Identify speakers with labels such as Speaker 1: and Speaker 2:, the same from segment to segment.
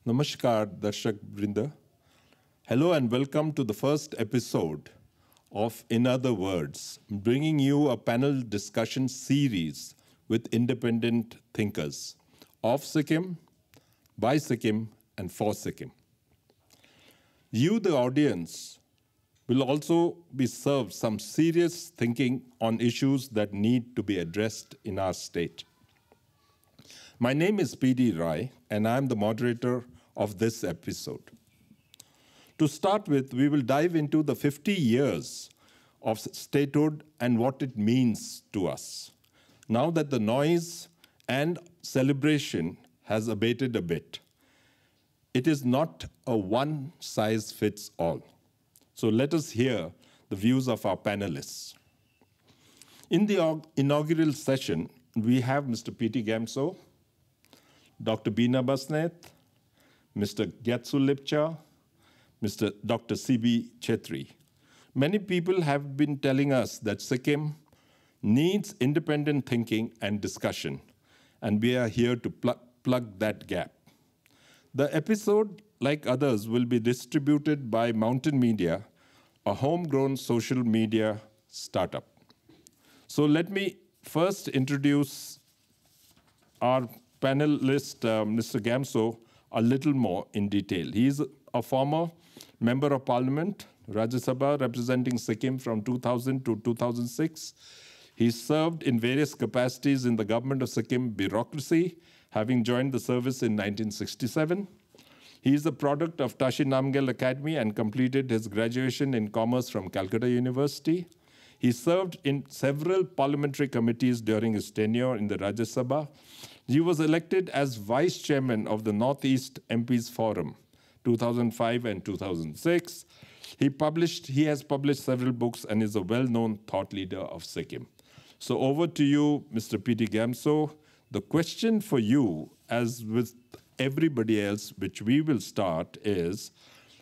Speaker 1: Namaskar, Darshak Brinda. Hello and welcome to the first episode of In Other Words, bringing you a panel discussion series with independent thinkers of Sikkim, by Sikkim, and for Sikkim. You, the audience, will also be served some serious thinking on issues that need to be addressed in our state. My name is P.D. Rai, and I'm the moderator of this episode. To start with, we will dive into the 50 years of statehood and what it means to us. Now that the noise and celebration has abated a bit, it is not a one-size-fits-all. So let us hear the views of our panelists. In the inaugural session, we have Mr. P.T. Gamso, Dr. Beena Basnet, Mr. Gyatso Lipcha, Mr. Dr. C.B. Chetri. Many people have been telling us that Sikkim needs independent thinking and discussion, and we are here to plug that gap. The episode, like others, will be distributed by Mountain Media, a homegrown social media startup. So let me first introduce our panelist, Mr. Gamso, a little more in detail. He is a former member of parliament, Rajya Sabha, representing Sikkim from 2000 to 2006. He served in various capacities in the government of Sikkim bureaucracy, having joined the service in 1967. He is a product of Tashi Namgyal Academy and completed his graduation in commerce from Calcutta University. He served in several parliamentary committees during his tenure in the Rajya Sabha. He was elected as vice chairman of the Northeast MPs Forum, 2005 and 2006. He has published several books and is a well-known thought leader of Sikkim. So over to you, Mr. P.T. Gamso. The question for you, as with everybody else, which we will start, is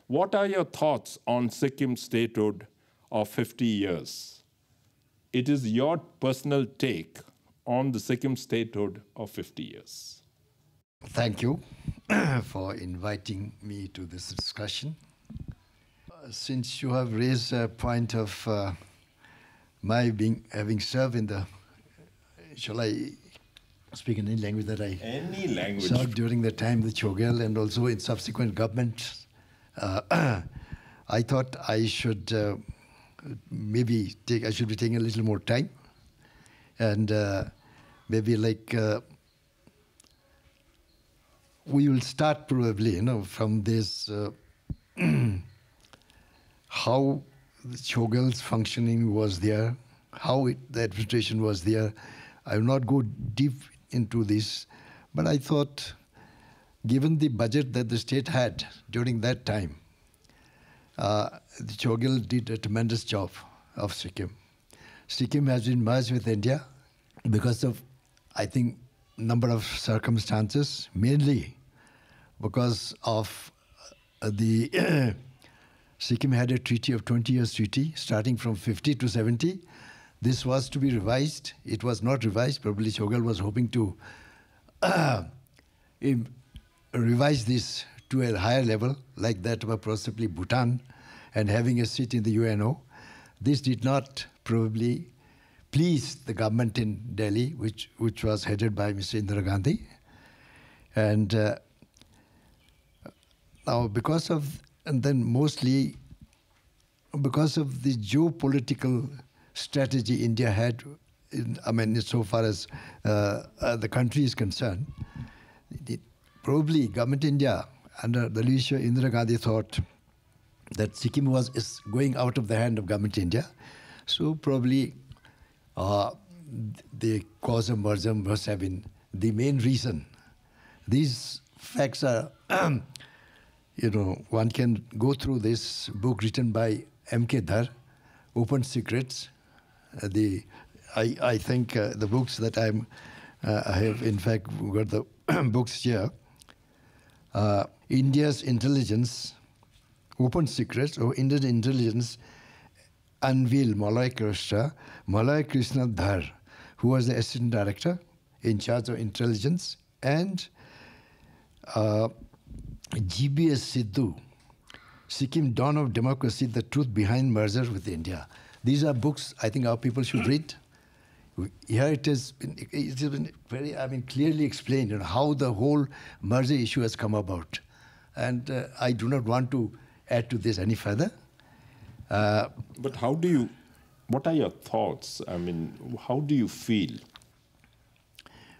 Speaker 1: what are your thoughts on Sikkim statehood of 50 years? It is your personal take on the Sikkim statehood of 50 years.
Speaker 2: Thank you for inviting me to this discussion. Since you have raised a point of my having served in the, shall I speak in any language that I served during the time the Chogyal and also in subsequent governments, I thought I should I should be taking a little more time and maybe we will start probably, from this how the Chogyal's functioning was there, how the administration was there. I will not go deep into this, but I thought, given the budget that the state had during that time, the Chogyal did a tremendous job of Sikkim. Sikkim has been merged with India because of, I think, number of circumstances, mainly because of the Sikkim had a treaty of 20 years treaty, starting from 50 to 70. This was to be revised. It was not revised. Probably Chogyal was hoping to revise this to a higher level, like that of possibly Bhutan, and having a seat in the UNO. This did not probably please the government in Delhi, which was headed by Mr. Indira Gandhi. And now mostly because of the geopolitical strategy India had, so far as the country is concerned, probably government India under the leadership of Indira Gandhi thought that Sikkim is going out of the hand of government India. So probably the cause of merger must have been the main reason. These facts are, one can go through this book written by M.K. Dhar, Open Secrets. I think the books that I have in fact got the books here. India's intelligence, Open Secrets, or Indian intelligence unveiled Malay Krishna Dhar, who was the assistant director in charge of intelligence, and GBS Sidhu, Sikkim Dawn of Democracy, The Truth Behind Merger with India. These are books I think our people should read. Here it has been very, clearly explained how the whole merger issue has come about. And I do not want to add to this any further.
Speaker 1: But what are your thoughts? I mean, how do you feel?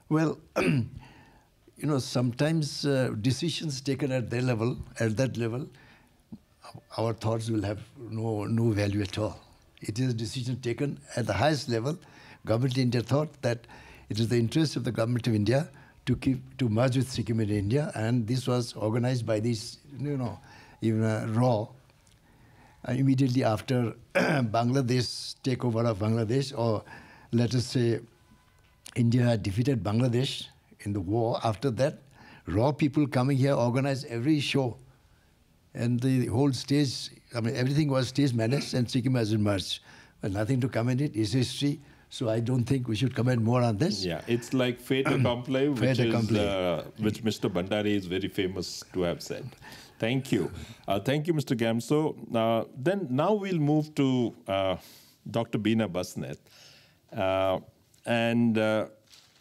Speaker 2: Well, sometimes decisions taken at that level, our thoughts will have no value at all. It is a decision taken at the highest level. Government of India thought that it is the interest of the Government of India to merge with Sikkim in India, and this was organized by this, even RAW. Immediately after Bangladesh takeover of Bangladesh, or let us say India had defeated Bangladesh in the war. After that, RAW people coming here organized every show, and the whole stage, everything was stage managed, and Sikkim has emerged. Well, nothing to comment it. It's history. So I don't think we should comment more on this.
Speaker 1: Yeah, it's like fait accompli, which Mr. Bhandari is very famous to have said. Thank you. Thank you, Mr. Gyamso. Now we'll move to Dr. Beena Basnet.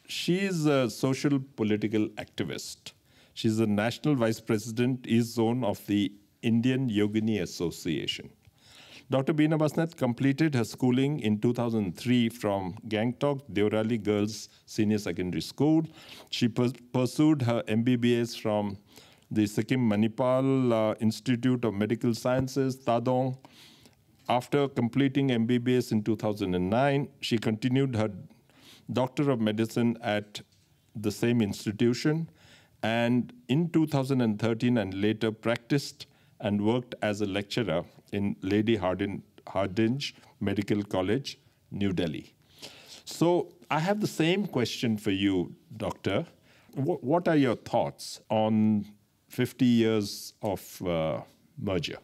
Speaker 1: She is a social political activist. She's the National Vice President, East Zone of the Indian Yogini Association. Dr. Beena Basnet completed her schooling in 2003 from Gangtok Deorali Girls Senior Secondary School. She pursued her MBBS from the Sikkim Manipal Institute of Medical Sciences, Tadong. After completing MBBS in 2009, she continued her Doctor of Medicine at the same institution, and in 2013 and later practiced and worked as a lecturer in Lady Hardinge Medical College, New Delhi. So I have the same question for you, Doctor. What are your thoughts on 50 years of merger?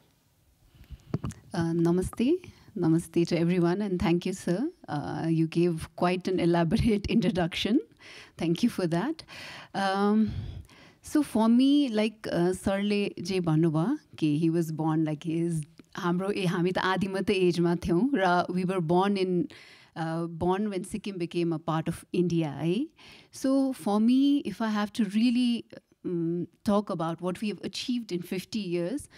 Speaker 3: Namaste to everyone, and thank you, sir. You gave quite an elaborate introduction. Thank you for that. So for me, like Sarle J. Bhanuba, he was born like his हामी त आधी मात्रै एजमा थियौँ र we were born when Sikkim became a part of India. So for me, if I have to really talk about what we have achieved in 50 years,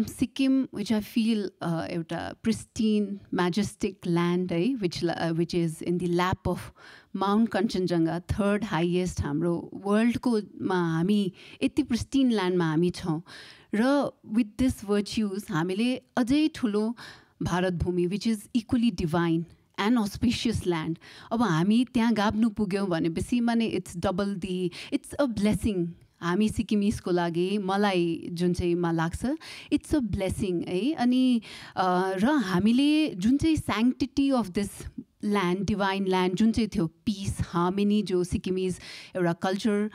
Speaker 3: Sikkim, which I feel a pristine, majestic land, which is in the lap of Mount Kanchenjunga, third highest हाम्रो वर्ल्डको मा हामी यति pristine land मा हामी छौँ र with this virtues हामीले अझै ठुलो भारत भूमि, which is equally divine and auspicious land. अब हामी त्यहाँ गाब्नु पुग्यौँ भनेपछि माने it's a blessing. हामी सिक्किमिसको लागि मलाई जुन चाहिँ मा लाग्छ इट्स अ ब्लेसिङ है अनि र हामीले जुन चाहिँ sanctity of this land divine land जुन चाहिँ थियो पिस हार्मनी जो सिक्किमिज एउटा कल्चर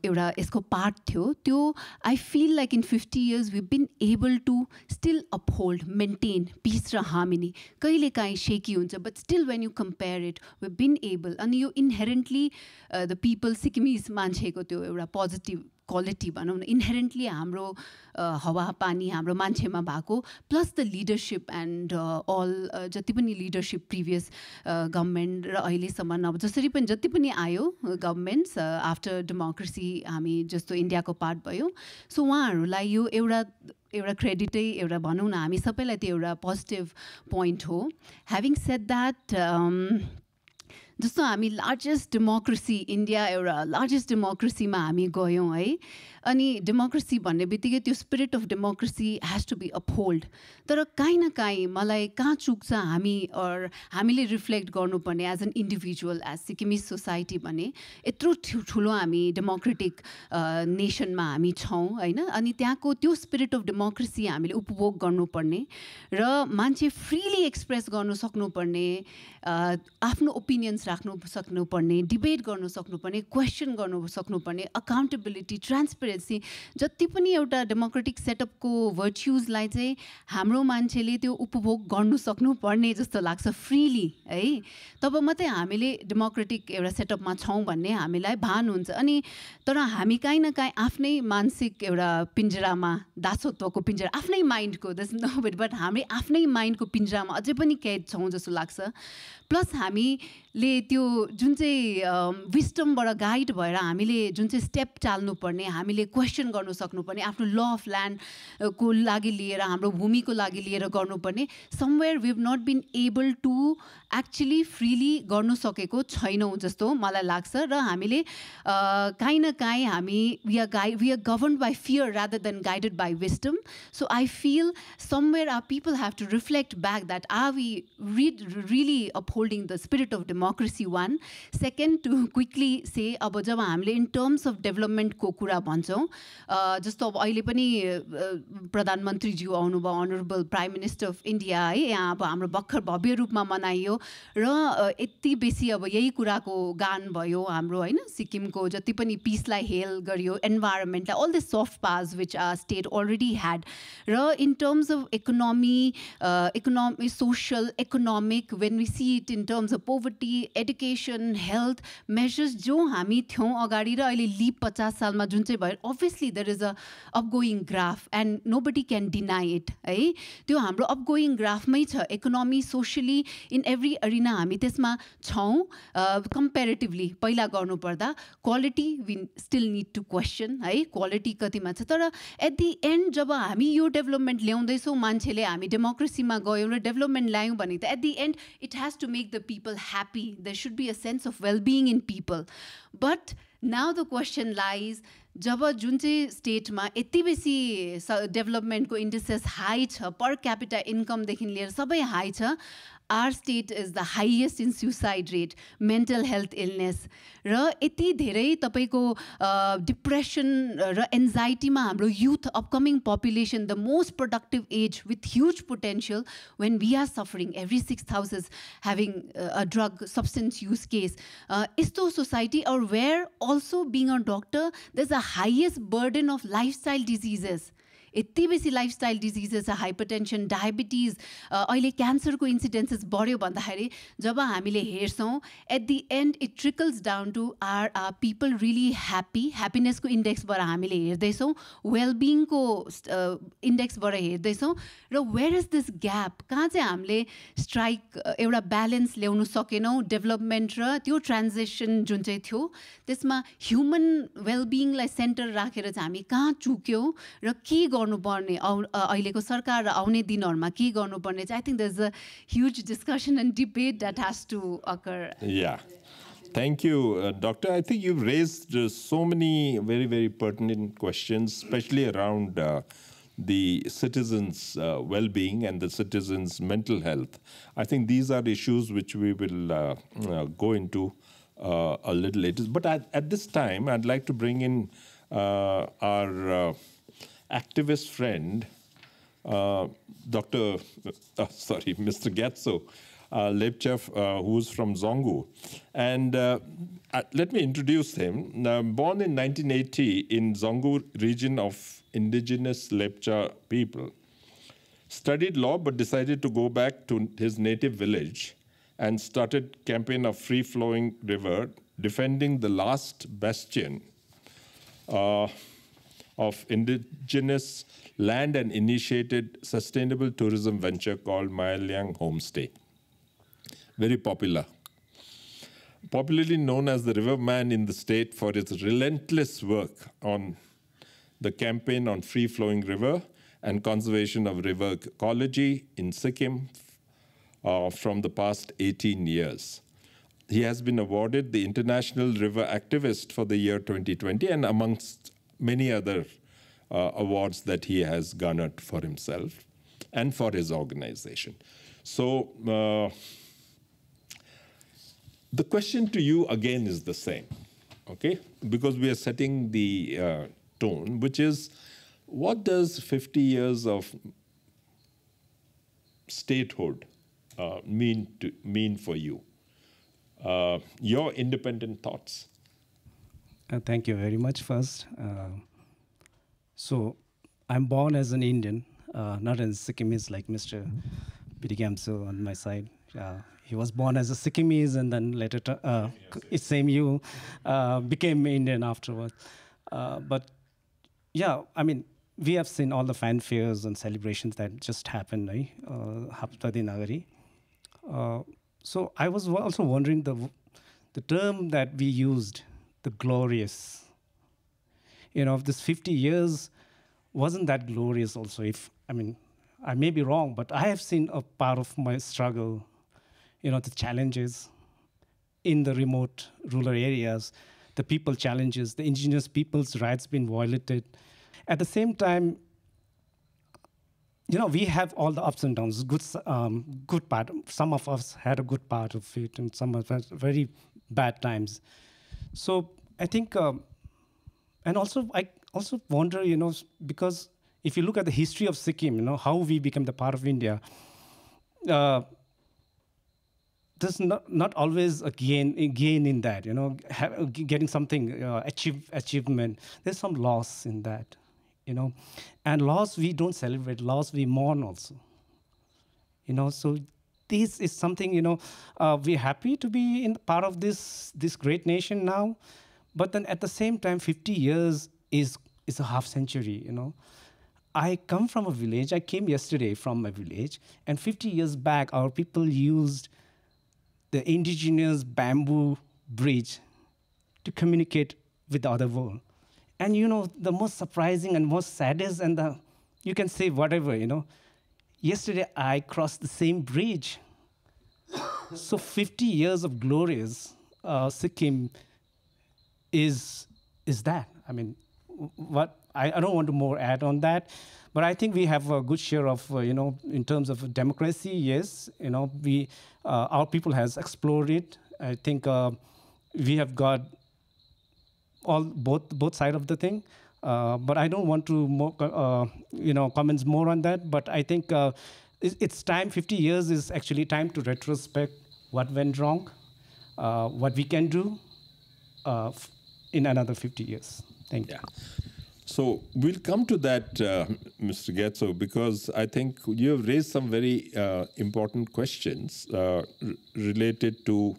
Speaker 3: एउटा यसको पार्ट थियो त्यो I feel like in 50 years we been able to still uphold maintain peace र हार्मनी कहिले काहीँ सेकी हुन्छ but still when you compare it we been able अनि यो इन्हेरेन्टली द पिपल सिक्किमिज मान्छेको त्यो एउटा पोजिटिभ क्वालिटी भनौँ न इन्हेरेन्टली हाम्रो हावापानी हाम्रो मान्छेमा भएको plus the leadership and all जति पनि लिडरसिप प्रिभियस गभर्मेन्ट र अहिलेसम्म अब जसरी पनि जति पनि आयो गभर्मेन्ट्स आफ्टर डेमोक्रेसी हामी जस्तो इन्डियाको पार्ट भयो सो उहाँहरूलाई यो एउटा क्रेडिटै एउटा भनौँ न हामी सबैलाई त्यो एउटा पोजिटिभ पोइन्ट हो ह्याभिङ सेड द्याट जस्तो हामी लार्जेस्ट डेमोक्रेसी इन्डिया एउटा लार्जेस्ट डेमोक्रेसीमा हामी गयौँ है अनि डेमोक्रेसी भन्ने बित्तिकै त्यो spirit of democracy has to be uphold तर काहीँ न काहीँ मलाई कहाँ चुक्छ हामीले रिफ्लेक्ट गर्नुपर्ने as an individual as Sikkimese society भने यत्रो ठुलो हामी डेमोक्रेटिक नेसनमा हामी छौँ होइन अनि त्यहाँको त्यो स्पिरिट अफ डेमोक्रेसी हामीले उपभोग गर्नुपर्ने र मान्छे फ्रिली एक्सप्रेस गर्नु सक्नुपर्ने आफ्नो ओपिनियन्स राख्नु सक्नुपर्ने, डिबेट गर्नु सक्नुपर्ने, क्वेसन गर्नु सक्नुपर्ने, अकाउन्टेबिलिटी, ट्रान्सपेरेन्सी, जति पनि एउटा डेमोक्रेटिक सेटअपको भर्च्युजलाई चाहिँ हाम्रो मान्छेले त्यो उपभोग गर्नु सक्नुपर्ने जस्तो लाग्छ फ्रिली है। तब मात्रै हामीले डेमोक्रेटिक एउटा सेटअपमा छौँ भन्ने हामीलाई भान हुन्छ। अनि तर हामी काहीँ न काहीँ आफ्नै मानसिक एउटा पिन्जरामा, दासत्वको पिन्जरा, आफ्नै माइन्डको, बट हामी आफ्नै माइन्डको पिन्जरामा अझै पनि कैद छौँ जस्तो लाग्छ। प्लस हामीले त्यो जुन चाहिँ विस्टमबाट गाइड भएर हामीले जुन चाहिँ स्टेप चाल्नुपर्ने, हामीले क्वेसन गर्नु सक्नुपर्ने, आफ्नो ल अफ ल्यान्डको लागि लिएर, हाम्रो भूमिको लागि लिएर गर्नुपर्ने, somewhere we have not been able to actually freely गर्नु सकेको छैनौँ जस्तो मलाई लाग्छ। र हामीले काहीँ न काहीँ हामी we are governed by fear rather than guided by wisdom. So I feel somewhere our people have to reflect back that are we really upholding the spirit of democracy, one. Second, to quickly say, अब जब हामीले in terms of development को कुरा भन्छौँ, जस्तो अब अहिले पनि प्रधानमन्त्रीज्यू आउनुभयो, honourable prime minister of India है, यहाँ अब हाम्रो भर्खर भव्य रूपमा मनाइयो र यति बेसी अब यही कुराको गान भयो हाम्रो होइन, सिक्किमको जति पनि पिसलाई हेल गरियो, इन्भाइरोमेन्टलाई, all the soft powers which our state already had. र in terms of economy social economic, when we see it in terms of poverty, education, health measures, जो हामी थियौँ अगाडि र अहिले लिप 50 सालमा जुन चाहिँ भयो, obviously there is a upgoing graph and nobody can deny it है। त्यो हाम्रो upgoing ग्राफमै छ, economy socially in every arena हामी त्यसमा छौँ। कम्पेरेटिभली पहिला गर्नुपर्दा quality we still need to question है, क्वालिटी कतिमा छ। तर एट दि एन्ड जब हामी यो डेभलपमेन्ट ल्याउँदैछौँ, मान्छेले हामी डेमोक्रेसीमा गयौँ र डेभलपमेन्ट ल्यायौँ भने त at the end it has to make the people happy. There should be a sense of well-being in people. But now the question lies, जब जुन चाहिँ स्टेटमा यति बेसी डेभलपमेन्टको इन्डेक्सेस हाई छ, पर क्यापिटा इन्कमदेखि लिएर सबै हाई छ, our state is the highest in suicide rate, mental health illness, र यति धेरै तपाईको डिप्रेसन र एन्जाइटीमा हाम्रो youth, upcoming population, the most productive age with huge potential, when we are suffering, every 6th house is having a drug substance use case. Isto society, or where also being a doctor, there's a highest burden of lifestyle diseases. यति बेसी lifestyle diseases, hypertension, diabetes, अहिले क्यान्सरको incidences बढ्यो भन्दाखेरि जब हामीले हेर्छौँ, at the end it trickles down to our people really happy, ह्याप्पिनेसको इन्डेक्सबाट हामीले हेर्दैछौँ, वेलबिङको इन्डेक्सबाट हेर्दैछौँ, र वेयर इज दिस ग्याप, कहाँ चाहिँ हामीले स्ट्राइक एउटा ब्यालेन्स ल्याउनु सकेनौँ डेभलपमेन्ट र त्यो ट्रान्जेक्सन जुन चाहिँ थियो त्यसमा ह्युमन वेलबिङलाई सेन्टर राखेर चाहिँ हामी कहाँ चुक्यौँ र के गर्नुपर्ने, अहिलेको सरकार र आउने दिनहरुमा के गर्नुपर्ने चाहिँ, I think there's a huge discussion and debate that has to occur.
Speaker 1: Yeah. Thank you, Doctor. I think you've raised so many very, very pertinent questions, especially around the citizens' well-being and the citizens' mental health. I think these are issues which we will go into a little later. But at this time, I'd like to bring in our activist friend, Mr. Gyatso Lepcha, who's from Zongo. And let me introduce him. Born in 1980 in Zongo region of indigenous Lepcha people. Studied law but decided to go back to his native village and started campaign of free-flowing river, defending the last bastion of indigenous land and initiated sustainable tourism venture called Mayaliang Homestay. Very popular. Popularly known as the riverman in the state for its relentless work on the campaign on free-flowing river and conservation of river ecology in Sikkim from the past 18 years. He has been awarded the International River Activist for the year 2020 and amongst many other awards that he has garnered for himself and for his organization. So the question to you again is the same, okay? Because we are setting the tone, which is, what does 50 years of statehood mean for you? Your independent thoughts.
Speaker 4: Thank you very much first. So I'm born as an Indian, not as a Sikkimese like Mr. Pidigamso on my side. He was born as a Sikkimese and then later, same you, became Indian afterwards. But yeah, I mean, we have seen all the fanfares and celebrations that just happened, right? Haptadi Nagari. So I was also wondering the term that we used, the glorious. You know, this 50 years wasn't that glorious also. I mean, I may be wrong, but I have seen a part of my struggle, you know, the challenges in the remote rural areas, the people challenges, the indigenous people's rights being violated. At the same time, you know, we have all the ups and downs, good part. Some of us had a good part of it, and some of us very bad times. So I think, and also I also wonder, you know, because if you look at the history of Sikkim, you know, how we became the part of India, there's not always a gain in that, you know, getting something, achievement. There's some loss in that, you know. And loss we don't celebrate, loss we mourn also. You know, so this is something, you know, we're happy to be in part of this great nation now, but then at the same time, 50 years is a half century, you know. I come from a village, I came yesterday from a village, and 50 years back, our people used the indigenous bamboo bridge to communicate with the other world. And you know, the most surprising and most saddest, and you can say whatever, you know, yesterday I crossed the same bridge. So 50 years of glorious Sikkim is that. I mean, what I don't want to more add on that, but I think we have a good share of, you know, in terms of democracy, yes, you know, our people has explored it. I think we have got both sides of the thing, but I don't want to you know, comments more on that. But I think it's time. 50 years is actually time to retrospect what went wrong, what we can do in another 50 years. Thank you.
Speaker 1: Yeah. So we'll come to that, Mr. Getso, because I think you have raised some very important questions related to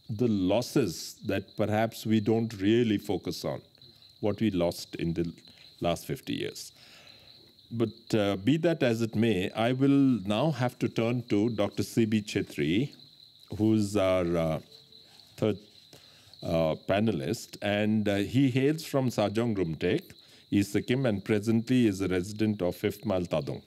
Speaker 1: the losses that perhaps we don't really focus on, what we lost in the last 50 years. But be that as it may, I will now have to turn to Dr. C.B. Chhetri, who's our third panelist, and he hails from Sajong Rumtek, East Sikkim, and presently is a resident of 5th Mile Tadung.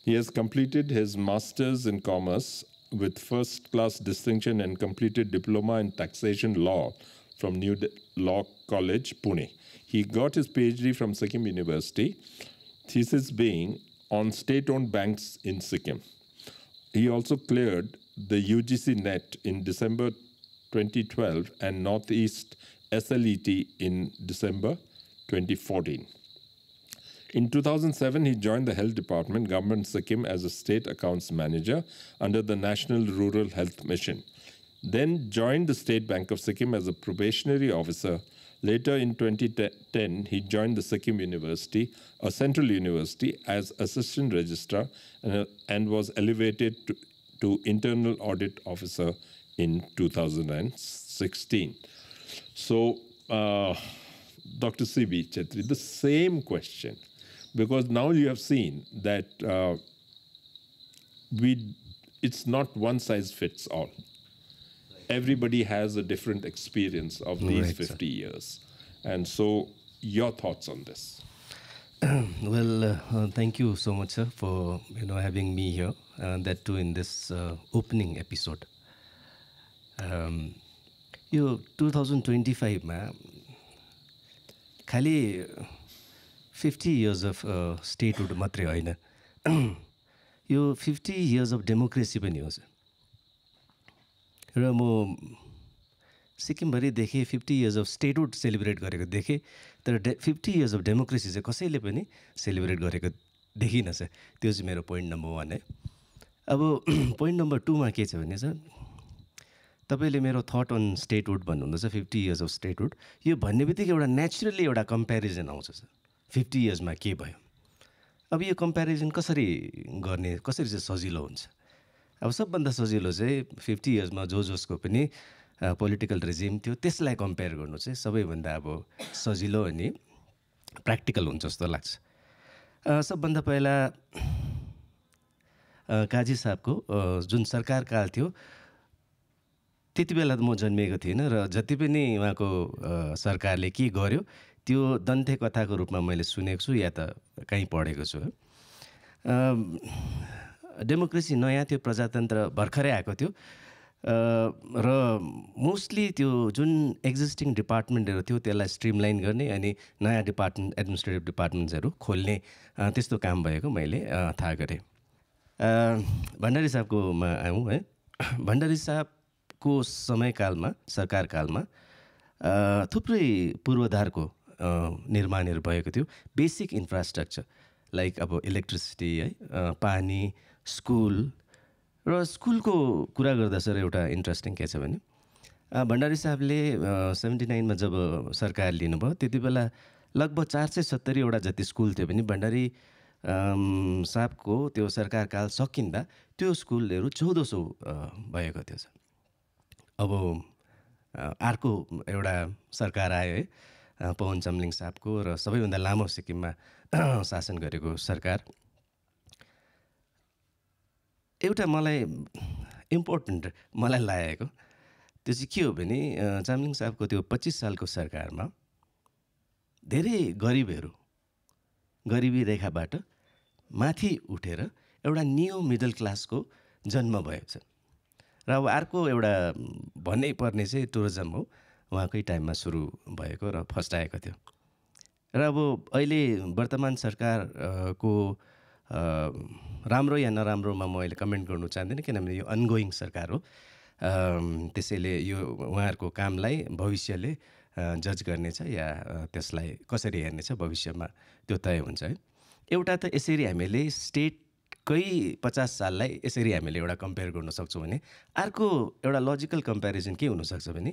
Speaker 1: He has completed his Master's in Commerce with first-class distinction and completed Diploma in Taxation Law from New Law College, Pune. He got his PhD from Sikkim University, thesis being on state-owned banks in Sikkim. He also cleared the UGC NET in December 2012 and Northeast SLET in December 2014. In 2007, he joined the Health Department, Government Sikkim, as a State Accounts Manager under the National Rural Health Mission. Then joined the State Bank of Sikkim as a probationary officer. Later in 2010, he joined the Sikkim University, a central university, as Assistant Registrar and was elevated to Internal Audit Officer in 2016. So, Dr. C.B. Chhetri, the same question, because now you have seen that it's not one size fits all. Everybody has a different experience of these 50 years. And so, your thoughts on this?
Speaker 5: Well, thank you so much, sir, for having me here, that too in this opening episode. 2025 ma khali 50 years of statehood matre haina यो 50 years of democracy पनि हो sir र म सिक्किमभरि देखेँ 50 years of statehood celebrate गरेको देखेँ तर 50 years of democracy चाहिँ कसैले पनि सेलिब्रेट गरेको देखिनँ सर त्यो चाहिँ मेरो पोइन्ट नम्बर 1 है अब पोइन्ट नम्बर 2 मा के छ भने सर तपाईँले मेरो थट अन स्टेटहुड भन्नुहुँदैछ 50 इयर्स अफ स्टेटहुड यो भन्ने बित्तिकै एउटा नेचुरली एउटा कम्पेरिजन आउँछ सर 50 इयर्समा के भयो अब यो कम्पेरिजन कसरी गर्ने कसरी चाहिँ सजिलो हुन्छ अब सबभन्दा सजिलो चाहिँ 50 इयर्समा जसको पनि पोलिटिकल रेजिम थियो त्यसलाई कम्पेयर गर्नु चाहिँ सबैभन्दा अब सजिलो अनि प्र्याक्टिकल हुन्छ जस्तो लाग्छ सबभन्दा पहिला काजी साहबको जुन सरकार काल थियो त्यति बेला त म जन्मिएको थिइनँ र जति पनि उहाँको सरकारले के गर्यो त्यो दन्ते कथाको रूपमा मैले सुनेको छु या त कहीँ पढेको छु डेमोक्रेसी नयाँ थियो प्रजातन्त्र भर्खरै आएको थियो र मोस्टली त्यो जुन एक्जिस्टिङ डिपार्टमेन्टहरू थियो त्यसलाई स्ट्रिमलाइन गर्ने अनि नयाँ एडमिनिस्ट्रेटिभ डिपार्टमेन्ट्सहरू खोल्ने त्यस्तो काम भएको मैले थाहा गरेँ भण्डारी साहबकोमा आउँ है भण्डारी साहबको समयकालमा सरकारकालमा थुप्रै पूर्वाधारको निर्माणहरू भएको थियो बेसिक इन्फ्रास्ट्रक्चर लाइक अब इलेक्ट्रिसिटी है पानी स्कुल र स्कुलको कुरा गर्दा सर एउटा इन्ट्रेस्टिङ के छ भने भण्डारी साहबले 79मा जब सरकार लिनुभयो त्यति बेला लगभग 470वटा जति स्कुल थियो भने भण्डारी साहबको त्यो सरकारकाल सकिँदा त्यो स्कुलहरू 1400 भएको थियो सर अब अर्को एउटा सरकार आयो है पवन चामलिङ साहबको र सबैभन्दा लामो सिक्किममा शासन गरेको सरकार एउटा मलाई इम्पोर्टेन्ट मलाई लागेको त्यो चाहिँ के हो भने चामलिङ साहबको त्यो 25 सालको सरकारमा धेरै गरिबहरू गरिबी रेखाबाट माथि उठेर एउटा न्यू मिडल क्लासको जन्म भएको छ र अब अर्को एउटा भन्नै पर्ने चाहिँ टुरिज्म हो उहाँकै टाइममा सुरु भएको र फस्टाएको थियो र अब अहिले वर्तमान सरकारको राम्रो या नराम्रोमा म अहिले कमेन्ट गर्नु चाहदिनँ किनभने यो अनगोइङ सरकार हो त्यसैले यो उहाँहरूको कामलाई भविष्यले जज गर्नेछ या त्यसलाई कसरी हेर्नेछ भविष्यमा त्यो तय हुन्छ है एउटा त यसरी हामीले स्टेटकै 50 साललाई यसरी हामीले एउटा कम्पेयर गर्न सक्छौँ भने अर्को एउटा लजिकल कम्पेरिजन के हुनसक्छ भने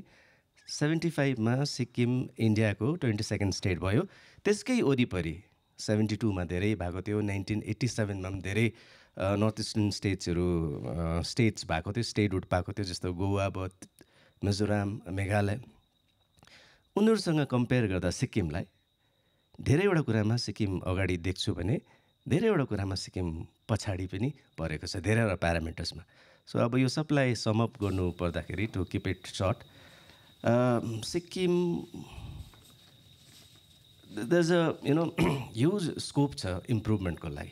Speaker 5: 75मा सिक्किम इन्डियाको 22nd स्टेट भयो त्यसकै वरिपरि 72मा धेरै भएको थियो 1987मा पनि धेरै नर्थ इस्टर्न स्टेट्स भएको थियो स्टेटहुड पाएको थियो जस्तो गोवा भयो मिजोराम मेघालय उनीहरूसँग कम्पेयर गर्दा सिक्किमलाई धेरैवटा कुरामा सिक्किम अगाडि देख्छु भने धेरैवटा कुरामा सिक्किम पछाडि पनि परेको छ धेरैवटा प्यारामिटर्समा सो अब यो सबलाई समअप गर्नु पर्दाखेरि to keep it short Sikkim there's a huge scope छ इम्प्रुभमेन्टको लागि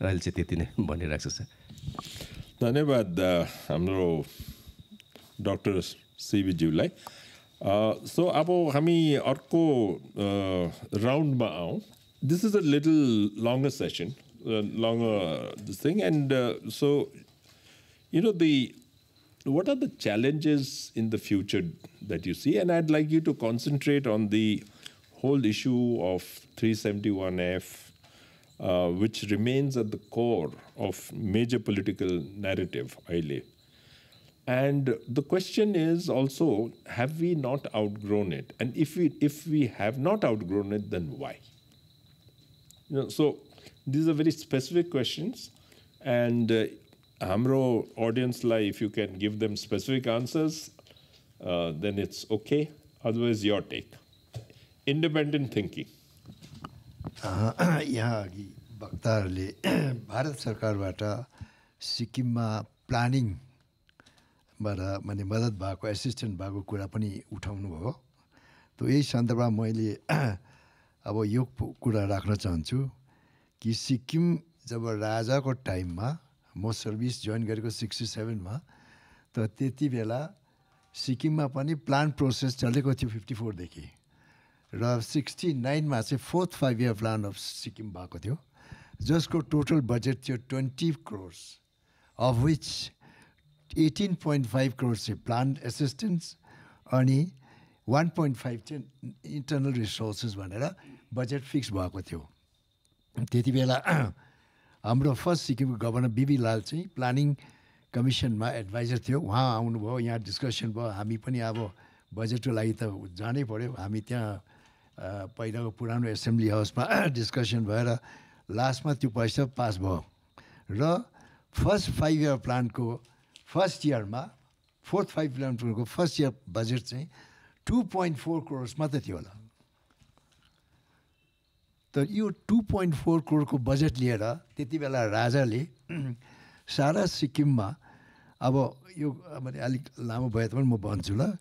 Speaker 5: अहिले चाहिँ त्यति नै भनिरहेको छ
Speaker 1: धन्यवाद हाम्रो डाक्टर सिबी ज्यूलाई सो अब हामी अर्को राउन्डमा आउँ this is a little लङ्गर session लङ्गर this thing and so what are the challenges in the future that you see? And I'd like you to concentrate on the whole issue of 371F, which remains at the core of major political narrative, and the question is also, have we not outgrown it? And if we have not outgrown it, then why? So these are very specific questions, and hamro audience like, if you can give them specific answers, then it's okay. Otherwise, your take. Independent thinking.
Speaker 2: यहाँ अघि वक्ताहरूले भारत सरकारबाट सिक्किममा प्लानिङबाट माने मद्दत भएको assistant भएको कुरा पनि उठाउनु भयो त यही सन्दर्भमा मैले अब यो कुरा राख्न चाहन्छु कि सिक्किम जब राजाको टाइममा म सर्भिस जोइन गरेको 67मा त त्यति बेला सिक्किममा पनि प्लान प्रोसेस चलेको थियो 54देखि र 69मा चाहिँ 4th 5-year plan of Sikkim भएको थियो जसको टोटल बजेट थियो 20 crores अफ विच 18.5 crores चाहिँ प्लान एसिस्टेन्स अनि 1.5 चाहिँ इन्टरनल रिसोर्सेस भनेर बजेट फिक्स भएको थियो त्यति बेला हाम्रो फर्स्ट सिक्किमको गभर्नर बिबी लाल चाहिँ प्लानिङ कमिसनमा एडभाइजर थियो, उहाँ आउनुभयो, यहाँ डिस्कसन भयो। हामी पनि अब बजेटको लागि त जानै पऱ्यो। हामी त्यहाँ पहिलाको पुरानो एसेम्ब्ली हाउसमा डिस्कसन भएर लास्टमा त्यो पैसा पास भयो र फर्स्ट 5 इयर प्लानको फर्स्ट इयरमा 4th 5 प्लानको फर्स्ट इयर बजेट चाहिँ 2.4 करोड मात्रै थियो होला। तर यो 2.4 करोडको बजेट लिएर त्यति बेला राजाले सारा सिक्किममा, अब यो मैले अलिक लामो भए पनि म भन्छु ल,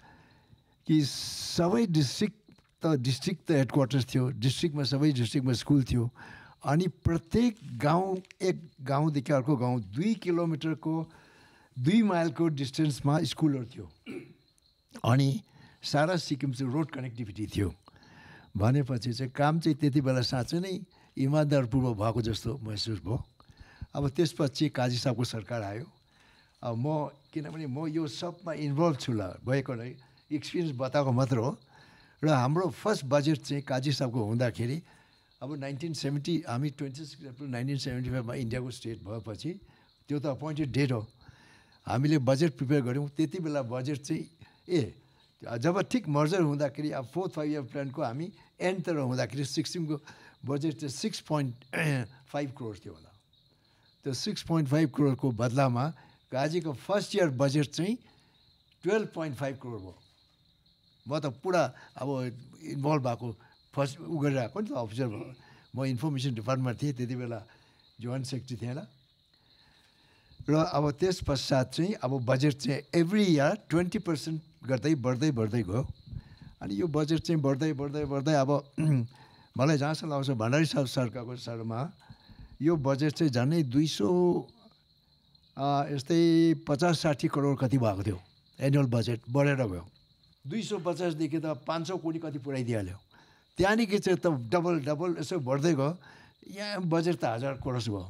Speaker 2: कि सबै डिस्ट्रिक्ट त हेडक्वार्टर्स थियो, डिस्ट्रिक्टमा सबै डिस्ट्रिक्टमा स्कुल थियो, अनि प्रत्येक गाउँ, एक गाउँदेखि अर्को गाउँ 2 किलोमिटरको 2 माइलको डिस्टेन्समा स्कुलहरू थियो, अनि सारा सिक्किम चाहिँ रोड कनेक्टिभिटी थियो। भनेपछि चाहिँ काम चाहिँ त्यति बेला साँच्चै नै इमान्दारपूर्वक भएको जस्तो महसुस भयो। अब त्यसपछि काजी साहबको सरकार आयो। अब म किनभने म यो सबमा इन्भल्भ छु ल, भएको नै एक्सपिरियन्स बताएको मात्र हो। र हाम्रो फर्स्ट बजेट चाहिँ काजी साहबको हुँदाखेरि अब 1970 हामी 26 अप्रिल 1975मा इन्डियाको स्टेट भएपछि त्यो त अपोइन्टेड डेट हो। हामीले बजेट प्रिपेयर गऱ्यौँ। त्यति बेला बजेट चाहिँ जब ठिक मर्जर हुँदाखेरि अब 4th 5 इयर प्लानको हामी एन्डतिर हुँदाखेरि सिक्किमको बजेट चाहिँ 6.5 करोड थियो होला। त्यो 6.5 करोडको बदलामा काजीको फर्स्ट इयर बजेट चाहिँ 12.5 करोड भयो। म त पुरा अब इन्भल्भ भएको फर्स्ट गरिरहेको नि त अफिसर भयो। म इन्फर्मेसन डिपार्टमेन्टमा थिएँ त्यति बेला, जोइन्ट सेक्रेटरी थिएँ होला। र अब त्यस पश्चात चाहिँ अब बजेट चाहिँ एभ्री इयर 20% गर्दै बढ्दै गयो। अनि यो बजेट चाहिँ बढ्दै अब मलाई जहाँसम्म लाग्छ भण्डारी साहब सरकारको सरमा यो बजेट चाहिँ झन्डै 200 यस्तै 50-60 करोड कति भएको थियो। एनुअल बजेट बढेर गयो 250देखि त 500 कोटी कति पुऱ्याइदिइहाल्यो। त्यहाँदेखि चाहिँ त डबल यसो बढ्दै गयो। यहाँ बजेट त 1000 करोड भयो।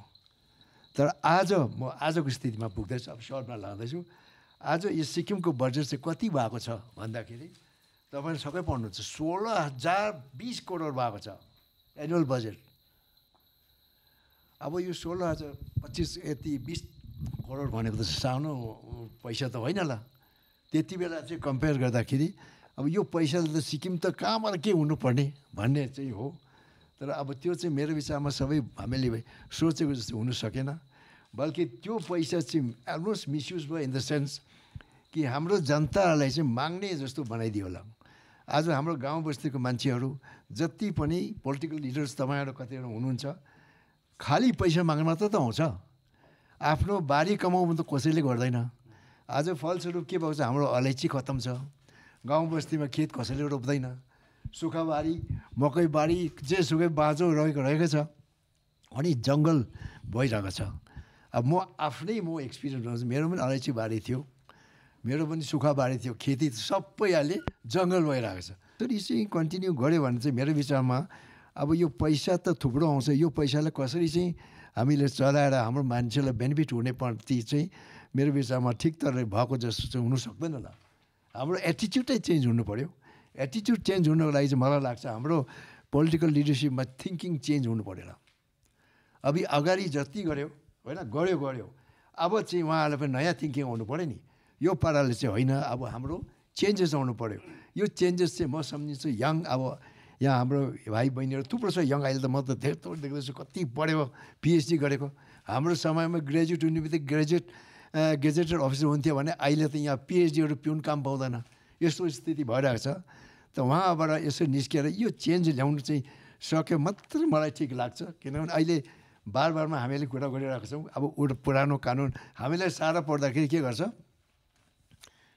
Speaker 2: तर आज म आजको स्थितिमा पुग्दैछु, अब सर्टमा लाँदैछु। आज यो सिक्किमको बजेट चाहिँ कति भएको छ भन्दाखेरि तपाईँले सबै पढ्नुहुन्छ, 16,020 करोड भएको छ एनुअल बजेट। अब यो 16,025 यति 20 करोड भनेको त सानो पैसा त होइन ल। त्यति बेला चाहिँ कम्पेयर गर्दाखेरि अब यो पैसाले त सिक्किम त कहाँबाट के हुनुपर्ने भन्ने चाहिँ हो। तर अब त्यो चाहिँ मेरो विचारमा सबै हामीले सोचेको जस्तो हुनु सकेन। बल्कि त्यो पैसा चाहिँ अलमोस्ट मिसयुज भयो इन द सेन्स कि हाम्रो जनतालाई चाहिँ माग्ने जस्तो बनाइदियो होला। आज हाम्रो गाउँ बस्तीको मान्छेहरू जति पनि पोलिटिकल लिडर्स तपाईँहरू कतिजना हुनुहुन्छ, खालि पैसा माग्न मात्र त आउँछ, आफ्नो बारी कमाउनु त कसैले गर्दैन। आज फलस्वरूप के भएको छ, हाम्रो अलैँची खत्तम छ, गाउँ बस्तीमा खेत कसैले रोप्दैन, सुक्खाबारी मकैबारी जे सुकै बाँझो रहेको छ, अनि जङ्गल भइरहेको छ। अब म एक्सपिरियन्स गर्छु, मेरो पनि अलैँची बारी थियो, मेरो पनि सुक्खाबारी थियो, खेती सबै अहिले जङ्गल भइरहेको छ। तर यसरी कन्टिन्यू गऱ्यो भने चाहिँ मेरो विचारमा अब यो पैसा त थुप्रो आउँछ, यो पैसालाई कसरी चाहिँ हामीले चलाएर हाम्रो मान्छेलाई बेनिफिट हुने प्रति चाहिँ मेरो विचारमा ठिक तरले भएको जस्तो चाहिँ हुनु सक्दैन होला। हाम्रो एटिच्युडै चेन्ज हुनु पऱ्यो। एटिच्युड चेन्ज हुनुको लागि चाहिँ मलाई लाग्छ हाम्रो पोलिटिकल लिडरसिपमा थिङ्किङ चेन्ज हुनु परेन। अब अगाडि जति गऱ्यो होइन गऱ्यो, अब चाहिँ उहाँहरूलाई पनि नयाँ थिङ्किङ आउनु पऱ्यो नि। यो पाराले चाहिँ होइन, अब हाम्रो चेन्जेस आउनु पऱ्यो। यो चेन्जेस चाहिँ म सम्झिन्छु यङ, अब यहाँ हाम्रो भाइ बहिनीहरू थुप्रो छ यङ। अहिले त म त धेरै थोरै देख्दैछु कति पढेको, PhD गरेको। हाम्रो समयमा ग्रेजुएट हुने बित्तिकै गेजेटेड अफिसर हुन्थ्यो भने अहिले त यहाँ PhDहरू पिउन काम पाउँदैन। यस्तो स्थिति भइरहेको छ। त उहाँबाट यसो निस्किएर यो चेन्ज ल्याउनु चाहिँ सक्यो मात्र मलाई ठिक लाग्छ। किनभने अहिले बारमा हामीले कुरा गरिरहेको छौँ। अब पुरानो कानुन हामीलाई साह्रो पर्दाखेरि के गर्छ,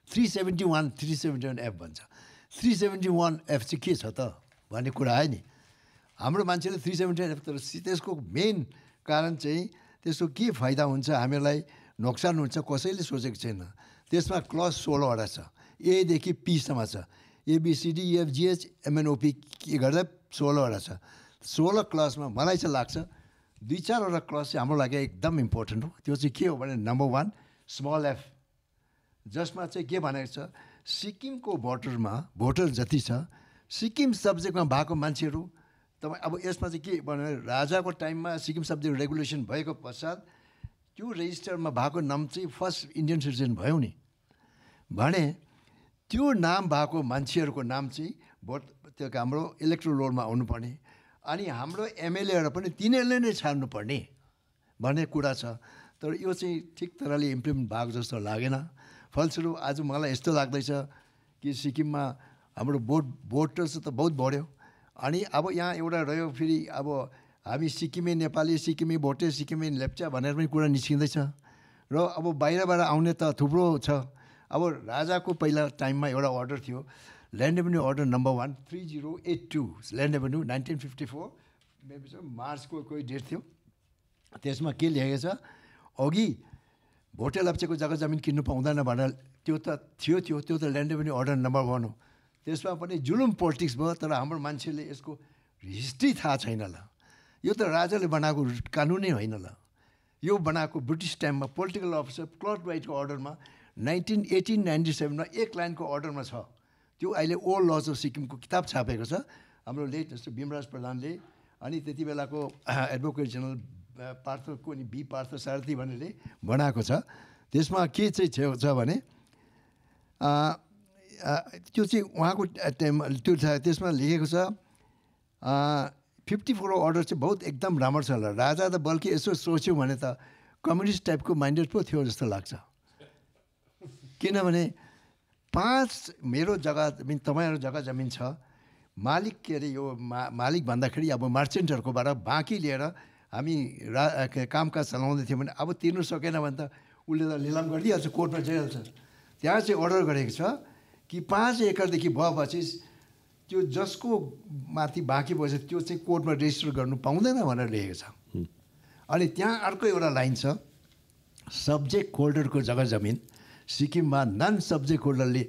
Speaker 2: 371F भन्छ। 371F चाहिँ के छ त भन्ने कुरा आयो नि। हाम्रो मान्छेले 371F, तर त्यसको मेन कारण चाहिँ त्यसको के फाइदा हुन्छ, हामीलाई नोक्सान हुन्छ कसैले सोचेको छैन। त्यसमा क्लज 16वटा छ, एदेखि पीसम्म छ, ABCDEFGHMNOP के गर्दा 16वटा छ। 16 क्लजमा मलाई चाहिँ लाग्छ 2-4वटा क्लज चाहिँ हाम्रो लागि एकदम इम्पोर्टेन्ट हो। त्यो चाहिँ के हो भने नम्बर 1 स्मल f, जसमा चाहिँ के भनेको छ, सिक्किमको भोटर जति छ, सिक्किम सब्जेक्टमा भएको मान्छेहरू तपाईँ अब यसमा चाहिँ के भने राजाको टाइममा सिक्किम सब्जेक्ट रेगुलेसन भएको पश्चात त्यो रेजिस्टरमा भएको नाम चाहिँ फर्स्ट इन्डियन सिटिजन भयो नि भने त्यो नाम भएको मान्छेहरूको नाम चाहिँ भोट त्यो हाम्रो इलेक्ट्रोल रोलमा आउनुपर्ने अनि हाम्रो एमएलएहरू पनि तिनीहरूले नै छान्नुपर्ने भन्ने कुरा छ। तर यो चाहिँ ठिक तरहले इम्प्लिमेन्ट भएको जस्तो लागेन। फलस्वरूप आज मलाई यस्तो लाग्दैछ कि सिक्किममा हाम्रो भोटर्स त बहुत बढ्यो अनि अब यहाँ एउटा रह्यो फेरि अब हामी सिक्किमे नेपाली सिक्किमे भोटे सिक्किमे लेप्चा भनेर पनि कुरा निस्किँदैछ र अब बाहिरबाट आउने त थुप्रो छ। अब राजाको पहिला टाइममा एउटा अर्डर थियो land revenue order number 1 3082 land revenue 1954 मार्चको कोही डेट थियो। त्यसमा के लेखेको छ अघि भोटे लाप्चेको जग्गा जमिन किन्नु पाउँदैन भनेर त्यो त त्यो त ल्यान्ड रेभेन्यू अर्डर नम्बर 1 हो। त्यसमा पनि जुलुम पोलिटिक्स भयो तर हाम्रो मान्छेले यसको हिस्ट्री थाहा छैन ल। यो त राजाले बनाएको कानुनै होइन ल। यो बनाएको ब्रिटिस टाइममा पोलिटिकल अफिसर क्लर्क राइटको अर्डरमा 1897मा एक लाइनको अर्डरमा छ। त्यो अहिले ओल्ड लज अफ सिक्किमको किताब छापेको छ हाम्रो लेट जस्तो भीमराज प्रधानले अनि त्यति बेलाको एडभोकेट जेनरल पार्थ नि बी पार्थ सारथी भनेर बनाएको छ। त्यसमा के चाहिँ छ भने त्यो चाहिँ उहाँको टाइम त्यो त्यसमा लेखेको छ 54 अर्डर चाहिँ बहुत एकदम राम्रो छ ल। राजा त बल्कि यसो सोच्यो भने त कम्युनिस्ट टाइपको माइन्डेड पो थियो जस्तो लाग्छ किनभने 5 मेरो जग्गा जमिन तपाईँहरू जग्गा जमिन छ मालिक के अरे यो मालिक भन्दाखेरि अब मर्चेन्टहरूकोबाट बाँकी लिएर हामी कामकाज चलाउँदै थियौँ भने अब तिर्नु सकेन भने त उसले त लिलाम गरिदिइहाल्छ कोर्टमा जाइहाल्छ। त्यहाँ चाहिँ अर्डर गरेको छ कि 5 एकरदेखि भएपछि त्यो जसको माथि बाँकी भएछ त्यो चाहिँ कोर्टमा रेजिस्टर गर्नु पाउँदैन भनेर लेखेको छ। अनि त्यहाँ अर्को एउटा लाइन छ सब्जेक्ट होल्डरको जग्गा जमिन सिक्किममा नन सब्जेक्ट होल्डरले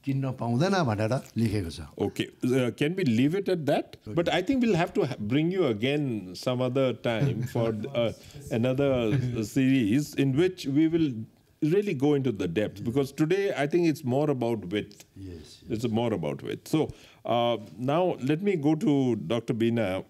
Speaker 2: किन्न पाउँदैन भनेर लेखेको छ।
Speaker 1: Okay, can we leave it at that? Okay. But I think we'll have to bring you again some other time for another series in which we will really go into the depth because today I think it's more about width.
Speaker 2: Yes.
Speaker 1: It's more about width. So now let me go to Dr. Beena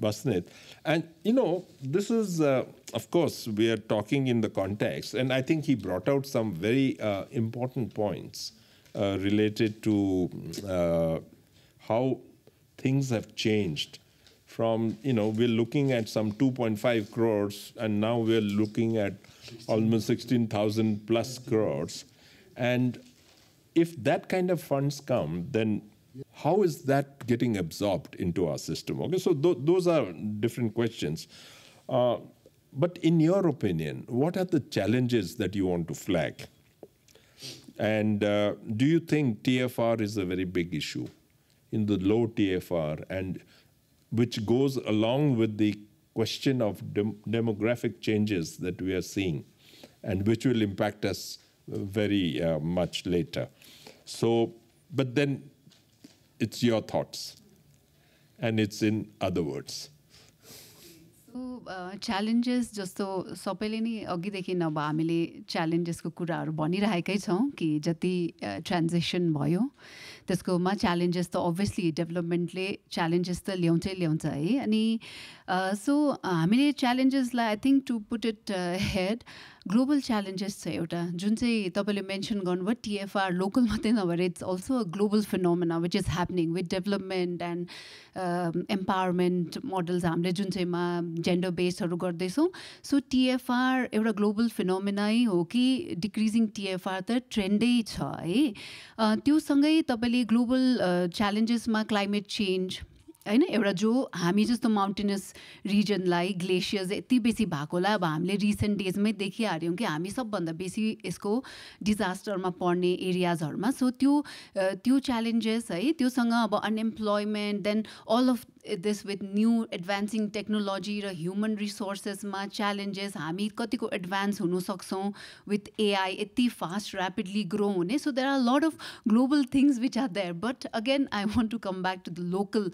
Speaker 1: Basnet. And, you know, this is, of course, we are talking in the context, and I think he brought out some very important points related to how things have changed from, you know, we're looking at some 2.5 crores, and now we're looking at almost 16,000 plus crores. And if that kind of funds come, then how is that getting absorbed into our system? Okay, so those are different questions. But in your opinion, what are the challenges that you want to flag? And do you think TFR is a very big issue in the low TFR, and which goes along with the question of demographic changes that we are seeing and which will impact us very much later? So, but then it's your thoughts and it's in other words.
Speaker 3: Challenges जस्तो सबैले नै अघिदेखि अब हामीले च्यालेन्जेसको कुराहरू भनिरहेकै छौँ कि जति ट्रान्जिसन भयो त्यसकोमा च्यालेन्जेस त अभियसली डेभलपमेन्टले च्यालेन्जेस त ल्याउँछै ल्याउँछ है। अनि सो हामीले च्यालेन्जेसलाई I think to put it head global challenges छ एउटा जुन चाहिँ तपाईँले मेन्सन गर्नुभयो टिएफआर लोकल मात्रै नभएर it's also a global phenomena which is happening with development and empowerment models हामीले जुन चाहिँमा जेन्डर बेस्डहरू गर्दैछौँ। सो टिएफआर एउटा ग्लोबल फिनोमेनै हो कि डिक्रिजिङ टिएफआर त ट्रेन्डै छ है। त्योसँगै तपाईँले ग्लोबल च्यालेन्जेसमा क्लाइमेट चेन्ज हैन एउटा जो हामी जस्तो माउन्टेनस रिजनलाई ग्लेसियर्स यति बेसी भएकोलाई अब हामीले रिसेन्ट डेजमै देखिहाल्यौँ कि हामी सबभन्दा बेसी यसको डिजास्टरमा पर्ने एरियाजहरूमा। सो त्यो च्यालेन्जेस है त्योसँग अब unemployment then all of this with new advancing technology र ह्युमन रिसोर्सेसमा च्यालेन्जेस हामी कतिको एडभान्स हुन सक्छौँ विथ एआई यति फास्ट ऱ्यापिडली ग्रो हुने। So there are lot of global things which are there but again I want to come back to the local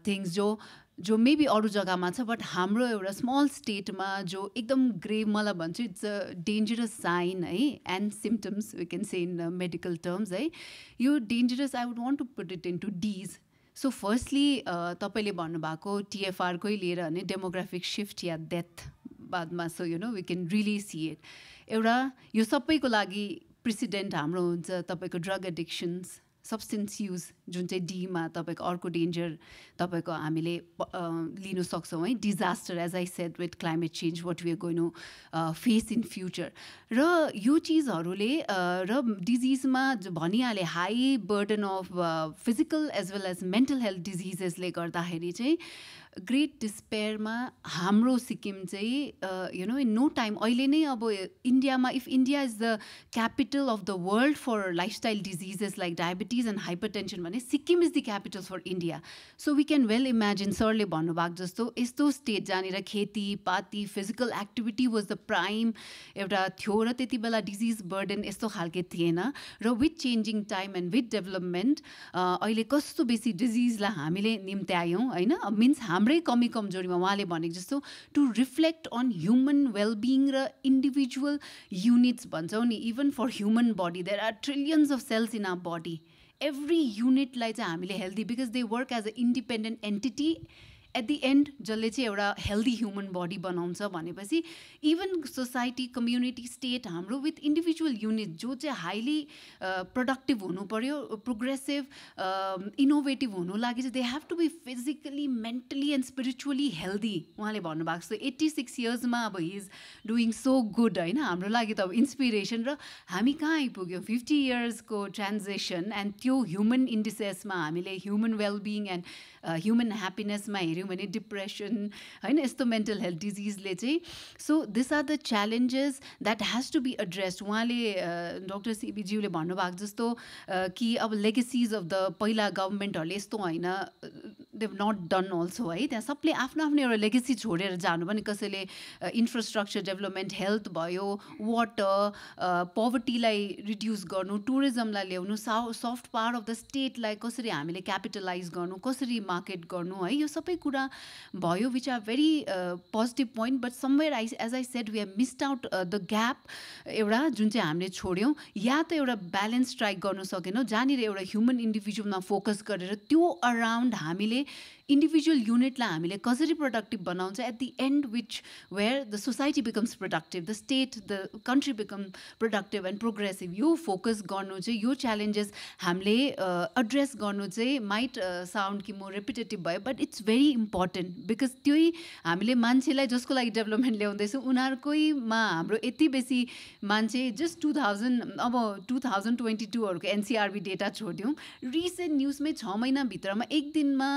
Speaker 3: things जो maybe अरू जग्गामा छ बट हाम्रो एउटा स्मल स्टेटमा जो एकदम ग्रेभ मलाई भन्छु इट्स अ डेन्जरस साइन है and symptoms we can say in medical terms है। यो dangerous I would want to put it in to this. So firstly तपाईँले भन्नुभएको टिएफआरकै लिएर भने डेमोग्राफिक सिफ्ट या डेथ बादमा so you know we can really see it एउटा यो सबैको लागि प्रेसिडेन्ट हाम्रो हुन्छ तपाईँको ड्रग एडिक्सन्स सब्सटेन्स युज जुन चाहिँ डीमा तपाईँको अर्को डेन्जर तपाईँको हामीले लिन सक्छौँ है disaster as I said with climate change what we are going to face in future र यो चिजहरूले र डिजिजमा भनिहाले high burden of physical as well as mental health डिजिजेसले गर्दाखेरि चाहिँ ग्रेट डिस्पेयरमा हाम्रो सिक्किम चाहिँ you know in no time अहिले नै अब इन्डियामा if India is the capital of the world for lifestyle diseases like diabetes and hypertension भने Sikkim is the capital for India so we can well imagine सरले भन्नुभएको जस्तो यस्तो स्टेट जहाँनिर खेतीपाती physical activity was the prime एउटा थियो र त्यति बेला डिजिज बर्डन यस्तो खालके थिएन र with changing time and with development अहिले कस्तो बेसी डिजिजलाई हामीले निम्त्यायौँ होइन मिन्स हाम्रै कमी कमजोरीमा उहाँले भनेको जस्तो to reflect on human wellbeing र इन्डिभिजुअल युनिट्स भन्छौँ नि even for human body there are trillions of cells in our body every युनिटलाई चाहिँ हामीले healthy because they work as a independent entity at the end जसले चाहिँ एउटा healthy human body बनाउँछ भनेपछि इभन सोसाइटी कम्युनिटी स्टेट हाम्रो with individual unit जो चाहिँ हाइली प्रोडक्टिभ हुनु पऱ्यो प्रोग्रेसिभ इनोभेटिभ हुनु लागि चाहिँ they have to be physically mentally and spiritually healthy उहाँले भन्नुभएको जस्तो 86 इयर्समा अब he is doing so good होइन हाम्रो लागि त अब इन्सपिरेसन र हामी कहाँ आइपुग्यो 50 इयर्सको ट्रान्जेक्सन एन्ड त्यो ह्युमन इन्डिसेसमा हामीले ह्युमन वेलबिङ एन्ड ह्युमन ह्याप्पिनेसमा हेऱ्यौँ भने डिप्रेसन होइन यस्तो मेन्टल हेल्थ डिजिजले चाहिँ so this are the challenges that has to be addressed उहाँले डक्टर सिबीज्यूले भन्नुभएको जस्तो कि अब लेगेसिज अफ द पहिला गभर्मेन्टहरूले यस्तो होइन देव नट डन अल्सो है त्यहाँ सबले आफ्नो आफ्नो एउटा लेगेसी छोडेर जानु पनि कसैले इन्फ्रास्ट्रक्चर डेभलपमेन्ट हेल्थ भयो वाटर पोभर्टीलाई रिड्युस गर्नु टुरिज्मलाई ल्याउनु सफ्ट पावर अफ द स्टेटलाई कसरी हामीले क्यापिटलाइज गर्नु कसरी मार्केट गर्नु है यो सबै कुरा भयो which are very positive point but somewhere as I said we have missed out the gap एउटा जुन चाहिँ हामीले छोड्यौँ या त एउटा ब्यालेन्स स्ट्राइक गर्न सकेनौँ जहाँनिर एउटा ह्युमन इन्डिभिजुअलमा फोकस गरेर त्यो अराउन्ड हामीले इन्डिभिजुअल युनिटलाई हामीले कसरी प्रोडक्टिभ बनाउँछ at the end which where the society becomes productive the state the country become productive and progressive यो फोकस गर्नु चाहिँ यो च्यालेन्जेस हामीले एड्रेस गर्नु चाहिँ माइट साउन्ड कि म रिपिटेटिभ भयो but it's very important because त्यही हामीले मान्छेलाई जसको लागि डेभलपमेन्ट ल्याउँदैछौँ उनीहरूकैमा हाम्रो यति बेसी मान्छे जस्ट 2022हरूको एनसिआरबी डेटा छोड्यौँ रिसेन्ट न्युजमै 6 महिनाभित्रमा एक दिनमा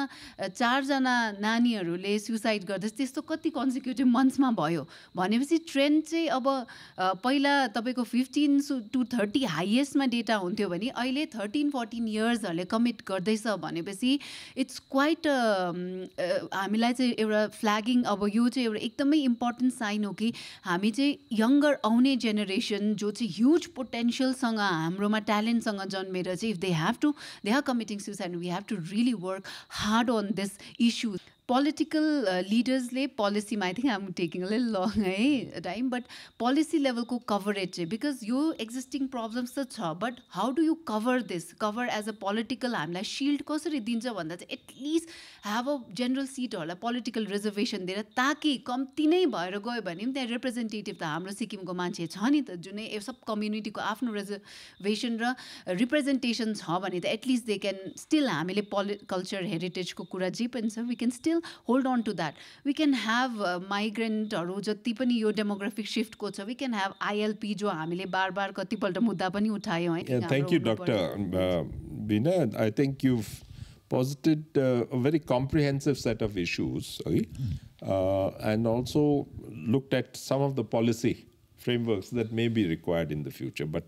Speaker 3: 4 जना नानीहरूले सुसाइड गर्दैछ त्यस्तो कति कन्सिक्युटिभ मन्थ्समा भयो भनेपछि ट्रेन्ड चाहिँ अब पहिला तपाईँको 15 to 30 हाइएस्टमा डेटा हुन्थ्यो भने अहिले 13-14 इयर्सहरूले कमिट गर्दैछ भनेपछि इट्स क्वाइट हामीलाई चाहिँ एउटा फ्ल्यागिङ अब यो चाहिँ एउटा एकदमै इम्पोर्टेन्ट साइन हो कि हामी चाहिँ यङ्गर आउने जेनेरेसन जो चाहिँ ह्युज पोटेन्सियलसँग हाम्रोमा ट्यालेन्टसँग जन्मेर चाहिँ if they are committing suicide we have to really work hard on this issue political leadersले policyमा I think I'm taking a little long है time but policy level को coverage चाहिँ because यो existing problems त छ but how do you cover this cover as a political हामीलाई shield कसरी दिन्छ भन्दा चाहिँ at least have a general seatहरूलाई political reservation दिएर ताकि कम्ती नै भएर गयो भने पनि त्यहाँ representative त हाम्रो सिक्किमको मान्छे छ नि त जुनै सब कम्युनिटीको आफ्नो reservation र representation छ भने त at least they can still हामीले culture heritageको कुरा जे पनि छ we can still hold on to that. We can have migrantहरू जति पनि यो demographic shift को छ we can have ILP जो हामीले बार कतिपल्ट मुद्दा पनि उठायौँ है.
Speaker 1: Thank you, Dr. Beena. I think you've posited a very comprehensive set of issues and also looked at some of the policy frameworks that may be required in the future. But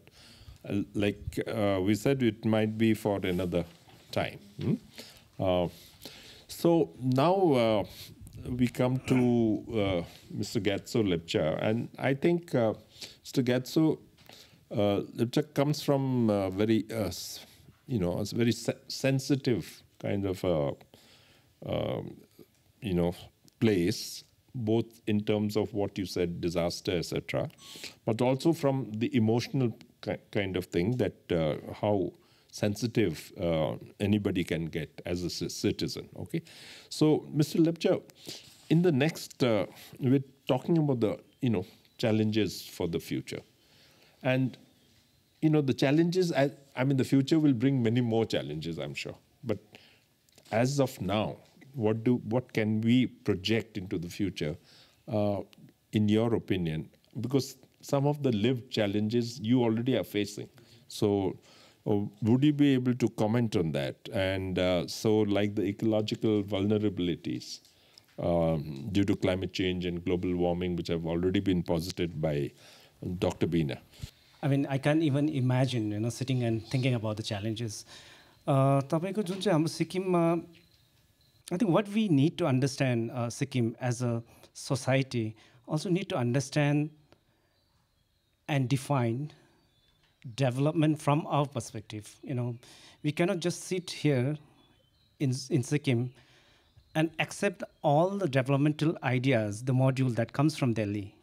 Speaker 1: like we said, it might be for another time. So now we come to Mr. Gyatso Lepcha, and I think Mr. Gyatso Lepcha comes from a very, a very sensitive kind of place, both in terms of what you said, disaster, etc., but also from the emotional kind of thing that how sensitive anybody can get as a citizen. Okay, so Mr. Lepcha, in the next, we're talking about the, challenges for the future. And, the challenges, I mean, the future will bring many more challenges, I'm sure. But as of now, what can we project into the future, in your opinion? Because some of the lived challenges you already are facing. So would you be able to comment on that? And so like the ecological vulnerabilities due to climate change and global warming, which have already been posited by Dr. Beena.
Speaker 4: I mean, I can't even imagine, sitting and thinking about the challenges. तपाईँको जुन चाहिँ हाम्रो सिक्किममा, I think what we need to understand Sikkim as a society, also need to understand and define development from our perspective. We cannot just sit here in Sikkim and accept all the developmental ideas, the module that comes from Delhi.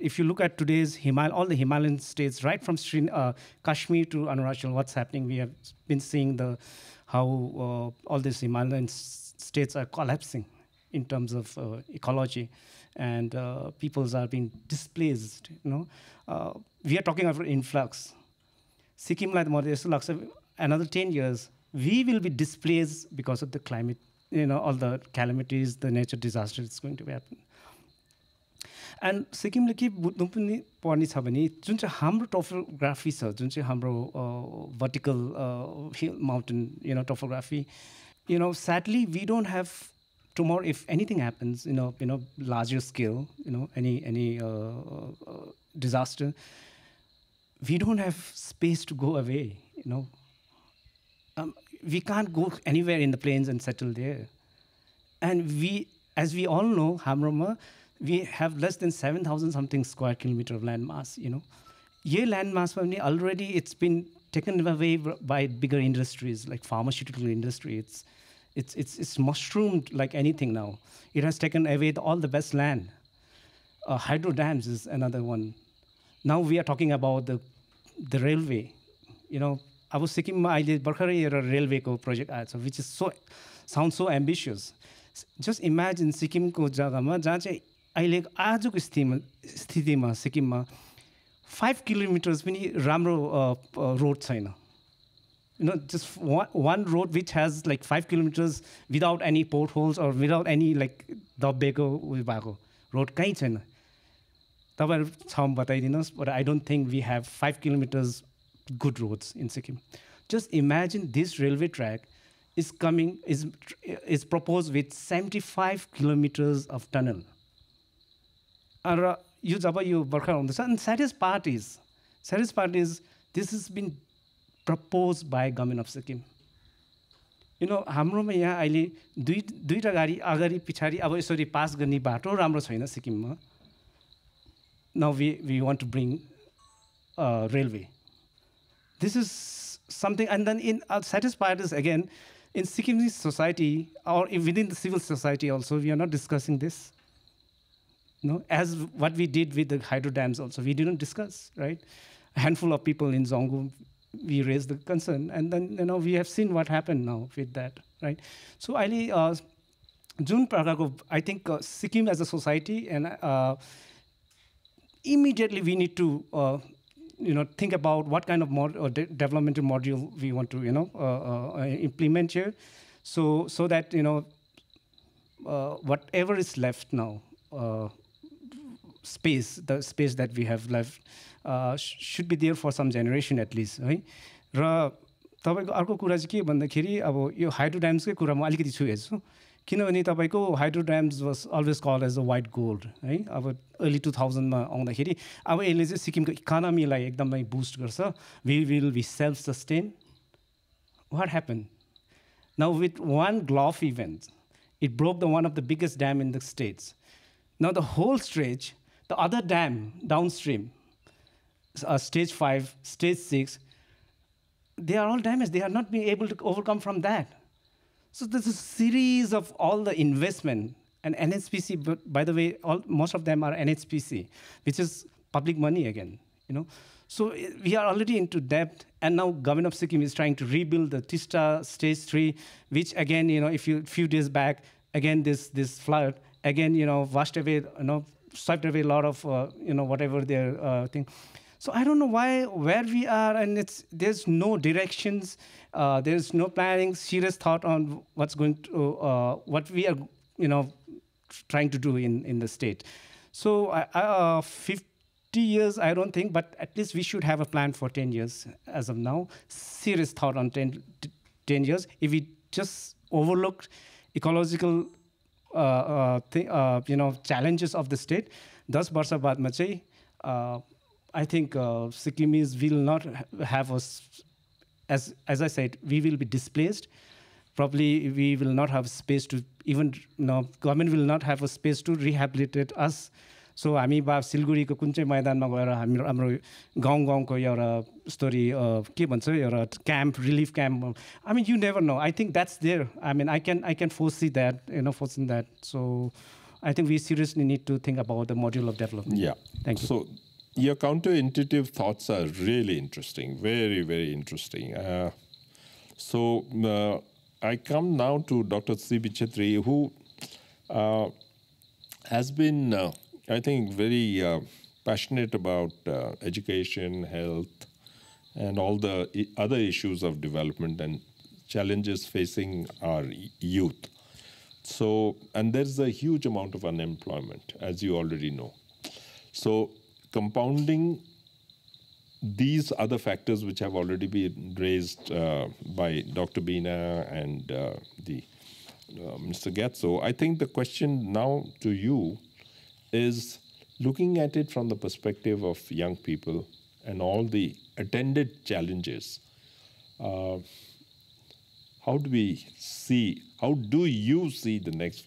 Speaker 4: If you look at today's all the Himalayan states, right from Kashmir to Arunachal, what's happening? We have been seeing how all these Himalayan states are collapsing in terms of ecology, and peoples are being displaced. We are talking about influx. Sikkim, like another 10 years, we will be displaced because of the climate, all the calamities, the nature disaster is going to happen. And Sikkim के बुझ्नु पनि पर्ने छ भने जुन चाहिँ हाम्रो topography छ, जुन चाहिँ हाम्रो vertical hill mountain topography, sadly we don't have tomorrow, if anything happens, larger scale, any disaster, we don't have space to go away. We can't go anywhere in the plains and settle there. And as we all know, Hamroma, we have less than 7,000 something square kilometer of land mass. Ye land mass already it's been taken away by bigger industries like pharmaceutical industry. It's mushroomed like anything now. It has taken away all the best land. Hydro dams is another one. Now we are talking about the railway. I was thinking I did Barkhari railway project, which is sounds so ambitious. Just imagine Sikkim ko jagama jahan चाहिँ अहिले आजको स्थितिमा सिक्किममा 5 kilometers पनि राम्रो road छैन. Just one road which has like 5 kilometers without any potholes or without any like दब्बेको उयो भएको road कहीँ छैन. तपाईहरु छ बताइदिनुस्, but I don't think we have 5 kilometers good roads in Sikkim. Just imagine this railway track is proposed with 75 kilometers of tunnel. And saddest part is this has been proposed by government of Sikkim. हाम्रोमा यहाँ अहिले दुईटा गाडी अगाडि पछाडी अब यसरी pass गर्ने बाटो राम्रो छैन सिक्किममा. Now we want to bring railway. This is something, and then in saddest part is again in Sikkim society or within the civil society also we are not discussing this. As what we did with the hydro dams also, we didn't discuss, right? A handful of people in Zongo, we raised the concern, and then we have seen what happened now with that, right? So June Prakago, I think Sikkim as a society, and immediately we need to think about what kind of developmental module we want to implement here, so that whatever is left now. The space that we have left should be there for some generation at least, right? र तपाईको अर्को कुरा चाहिँ के भन्दाखेरि अब यो hydro ड्याम्सकै कुरा म अलिकति छु हेर्छु, किनभने तपाईको hydro dams was always called as a white gold है. अब अर्ली 2000 मा आउँदाखेरि अब यसले चाहिँ सिक्किमको इकोनोमीलाई एकदमै बुस्ट गर्छ. We will be self sustain. What happen now with one Glof event, it broke one of the biggest dam in the states. Now the whole stretch, the other dam downstream, stage 5, stage 6, they are all damaged. They are not being able to overcome from that. So there's a series of all the investment, and NHPC, by the way, most of them are NHPC, which is public money again, So we are already into debt, and now government of Sikkim is trying to rebuild the Tista stage 3, which again, if you few days back, again this flood, again, washed away, swept away a lot of, whatever their thing. So I don't know where we are, and there's no directions, there's no planning, serious thought on what's going to, what we are, trying to do in the state. So 50 years, I don't think, but at least we should have a plan for 10 years as of now. Serious thought on 10 years. If we just overlook ecological challenges of the state, 10 वर्ष बादमा चाहिँ I think Sikkimis will not have us, as I said, we will be displaced. Probably we will not have space to even, government will not have a space to rehabilitate us. So हामी सिलगढीको कुन चाहिँ मैदानमा गएर हाम्रो गाउँको एउटा story के भन्छ एउटा camp, relief camp. I mean, you never know. I think that's there. I mean, I can foresee that, foresee that. So I think we seriously need to think about the module of development.
Speaker 1: Yeah.
Speaker 4: Thank you.
Speaker 1: So your counterintuitive thoughts are really interesting, very, very interesting. So I come now to Dr. C.B. Chhetri, who has been, I think, very passionate about education, health, and all the other issues of development and challenges facing our youth. So, and there's a huge amount of unemployment, as you already know. So, compounding these other factors which have already been raised by Dr. Beena and Mr. Gyatso, I think the question now to you is looking at it from the perspective of young people and all the attended challenges. How do you see the next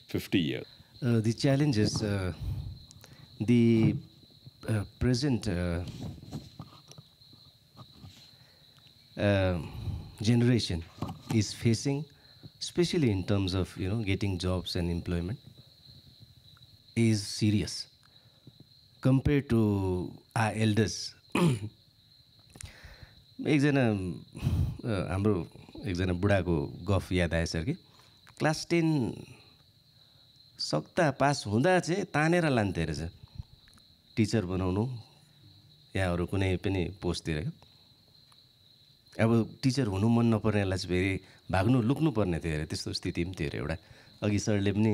Speaker 1: 50 years?
Speaker 5: The challenges, the present generation is facing, especially in terms of getting jobs and employment, is serious compared to our elders. एकजना बुढाको गफ याद आएछ कि class 10 सक्दा pass हुँदा चाहिँ तानेर लान्थे रहेछ टिचर बनाउनु या अरू कुनै पनि पोस्टतिर। अब टिचर हुनु मन नपर्नेलाई चाहिँ फेरि भाग्नु लुक्नु पर्ने थियो अरे, त्यस्तो स्थिति पनि थियो अरे एउटा। अघि सरले पनि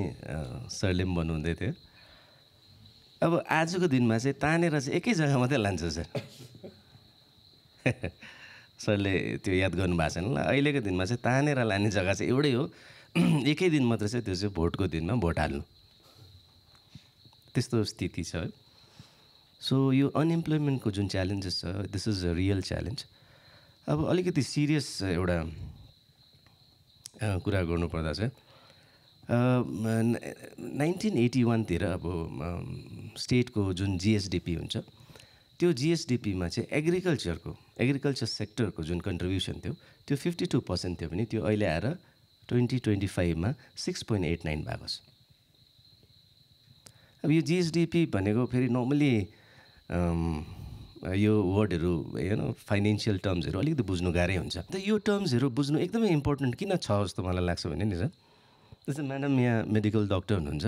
Speaker 5: भन्नुहुँदै थियो। अब आजको दिनमा चाहिँ तानेर चाहिँ एकै जग्गा मात्रै लान्छ सर। सरले त्यो याद गर्नुभएको छैन ल। अहिलेको दिनमा चाहिँ तानेर लाने जग्गा चाहिँ एउटै हो, एकै दिन मात्र चाहिँ त्यो चाहिँ भोटको दिनमा भोट हाल्नु, त्यस्तो स्थिति छ। सो यो अनइम्प्लोइमेन्टको जुन च्यालेन्जेस छ, this is a real challenge. अब अलिकति सिरियस एउटा कुरा गर्नुपर्दा चाहिँ 1981 तिर अब स्टेटको जुन जिएसडिपी हुन्छ, त्यो जिएसडिपीमा चाहिँ एग्रिकल्चर सेक्टरको जुन कन्ट्रिब्युसन थियो त्यो 52% थियो भने त्यो अहिले आएर 2025 मा 6.89 भएको छ। अब यो जिएसडिपी भनेको फेरि नर्मली यो वर्डहरू फाइनेन्सियल टर्म्सहरू अलिकति बुझ्नु गाह्रै हुन्छ। त यो टर्म्सहरू बुझ्नु एकदमै इम्पोर्टेन्ट किन छ जस्तो मलाई लाग्छ भने नि सर, जस्तै म्याडम यहाँ मेडिकल डक्टर हुनुहुन्छ,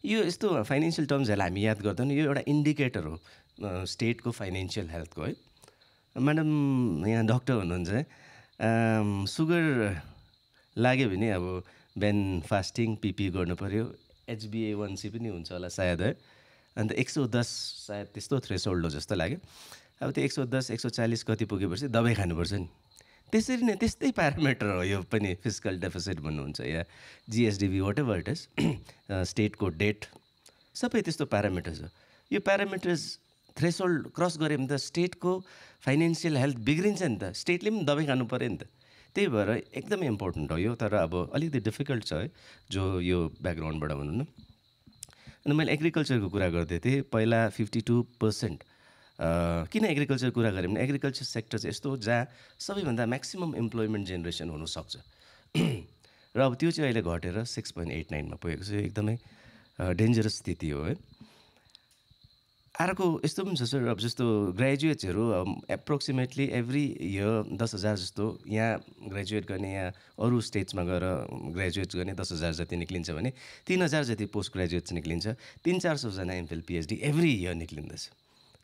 Speaker 5: यो यस्तो फाइनेन्सियल टर्म्सहरूलाई हामी याद गर्दैन, यो एउटा इन्डिकेटर हो स्टेटको फाइनेन्सियल हेल्थको है। म्याडम यहाँ डक्टर हुनुहुन्छ है, सुगर लाग्यो भने अब बिहान फास्टिङ पिपी गर्नु पऱ्यो, HbA1c पनि हुन्छ होला सायद है, अन्त 110 सायद त्यस्तो थ्रेसोल्ड हो जस्तो लाग्यो। अब त्यो 110 140 कति पुगेपछि दबाई खानुपर्छ नि। त्यसरी नै त्यस्तै प्यारामिटर हो यो पनि, फिस्कल डेफिसिट भन्नुहुन्छ या जिएसडिबी वाट एभर इट इज, स्टेटको डेट, सबै त्यस्तो प्यारामिटर्स हो। यो प्यारामिटर्स थ्रेसोल्ड क्रस गऱ्यो भने त स्टेटको फाइनेन्सियल हेल्थ बिग्रिन्छ नि त, स्टेटले पनि दबाई खानु पऱ्यो नि त। त्यही भएर एकदमै इम्पोर्टेन्ट हो यो, तर अब अलिकति डिफिकल्ट छ है जो यो ब्याकग्राउन्डबाट भनौँ न। अनि मैले एग्रिकल्चरको कुरा गर्दै थिएँ, पहिला 52%। किन एग्रिकल्चर कुरा गरेँ भने एग्रिकल्चर सेक्टर चाहिँ यस्तो हो जहाँ सबैभन्दा म्याक्सिमम् इम्प्लोइमेन्ट जेनेरेसन हुनसक्छ र अब त्यो चाहिँ अहिले घटेर 6.89 मा पुगेको छ। एकदमै डेन्जरस स्थिति हो है। अर्को यस्तो पनि छ सर, अब जस्तो ग्रेजुएट्सहरू एप्रोक्सिमेटली एभ्री इयर 10,000 जस्तो यहाँ ग्रेजुएट गर्ने, यहाँ अरू स्टेट्समा गएर ग्रेजुएट्स गर्ने 10,000 जति निक्लिन्छ भने 3,000 जति पोस्ट ग्रेजुएट्स निक्लिन्छ। 300-400 जना एमफिल पिएचडी एभ्री इयर निक्लिँदैछ।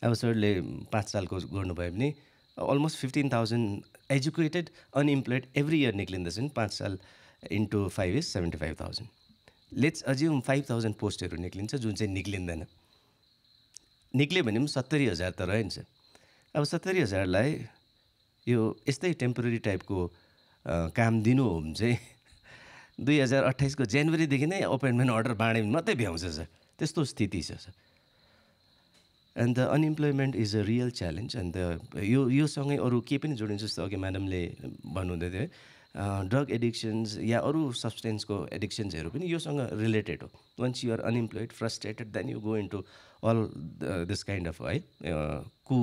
Speaker 5: अब सरले 5 सालको गर्नुभयो भने almost 15,000 educated unemployed every year निक्लिँदैछ नि। 5 साल इन्टु 5 इज 75,000। लेट्स अज्युम 5,000 पोस्टहरू निक्लिन्छ जुन चाहिँ निक्लिँदैन। निक्ल्यो भने पनि 70,000 त रह्यो नि सर। अब 70,000लाई यो यस्तै टेम्पोरेरी टाइपको काम दिनु हो भने चाहिँ 2028 को जनवरीदेखि नै अपोइन्टमेन्ट अर्डर बाँड्यो भने मात्रै भ्याउँछ सर। त्यस्तो स्थिति छ sir. And the unemployment is a real challenge. And योसँगै अरू केही पनि जोडिन्छ, जस्तो अघि म्याडमले भन्नुहुँदै थियो है, ड्रग एडिक्सन्स या अरू सब्सटेन्सको एडिक्सन्सहरू पनि योसँग रिलेटेड हो। Once you are unemployed, frustrated, then you go into all this kind of है कु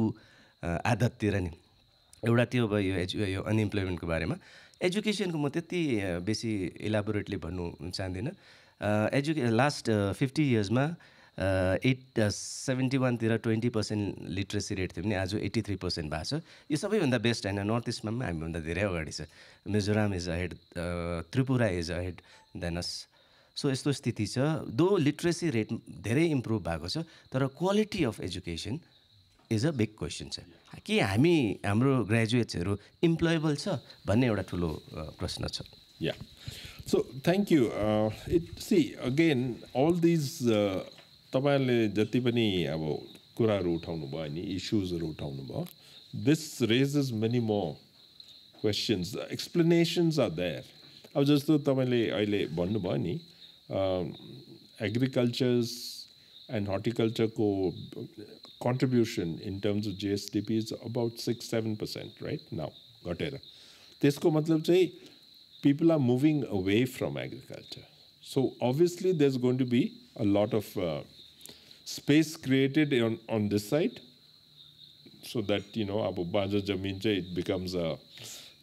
Speaker 5: आदततिर नि। एउटा त्यो भयो यो अनइम्प्लोइमेन्टको बारेमा। एजुकेसनको म त्यति बेसी इलाबोरेटली भन्नु चाहदिनँ। लास्ट 50 इयर्समा 71 तिर 20% लिट्रेसी रेट थियो भने आज 83% भएको छ। यो सबैभन्दा बेस्ट होइन, नर्थ इस्टमा पनि हामीभन्दा धेरै अगाडि छ। Mizoram is ahead, Tripura is ahead than us. So यस्तो स्थिति छ। दो लिट्रेसी रेट धेरै इम्प्रुभ भएको छ, तर quality of education is a big question छ। कि हाम्रो ग्रेजुएट्सहरू इम्प्लोएबल छ भन्ने एउटा ठुलो प्रश्न छ।
Speaker 1: Yeah. So thank you. See again all these तपाईहरुले जति पनि अब कुराहरु उठाउनु भयो नि, इश्यूजहरु उठाउनु भयो, this raises many more questions. The explanations are there. अब जस्तो तपाईले अहिले भन्नु भयो नि, agriculture's and horticulture को contribution in terms of GSDP is about 6-7% right now. घटेर त्यसको मतलब चाहिँ people are moving away from agriculture. So obviously there's going to be a lot of space created on this side, so that abu baja zameen chai it becomes a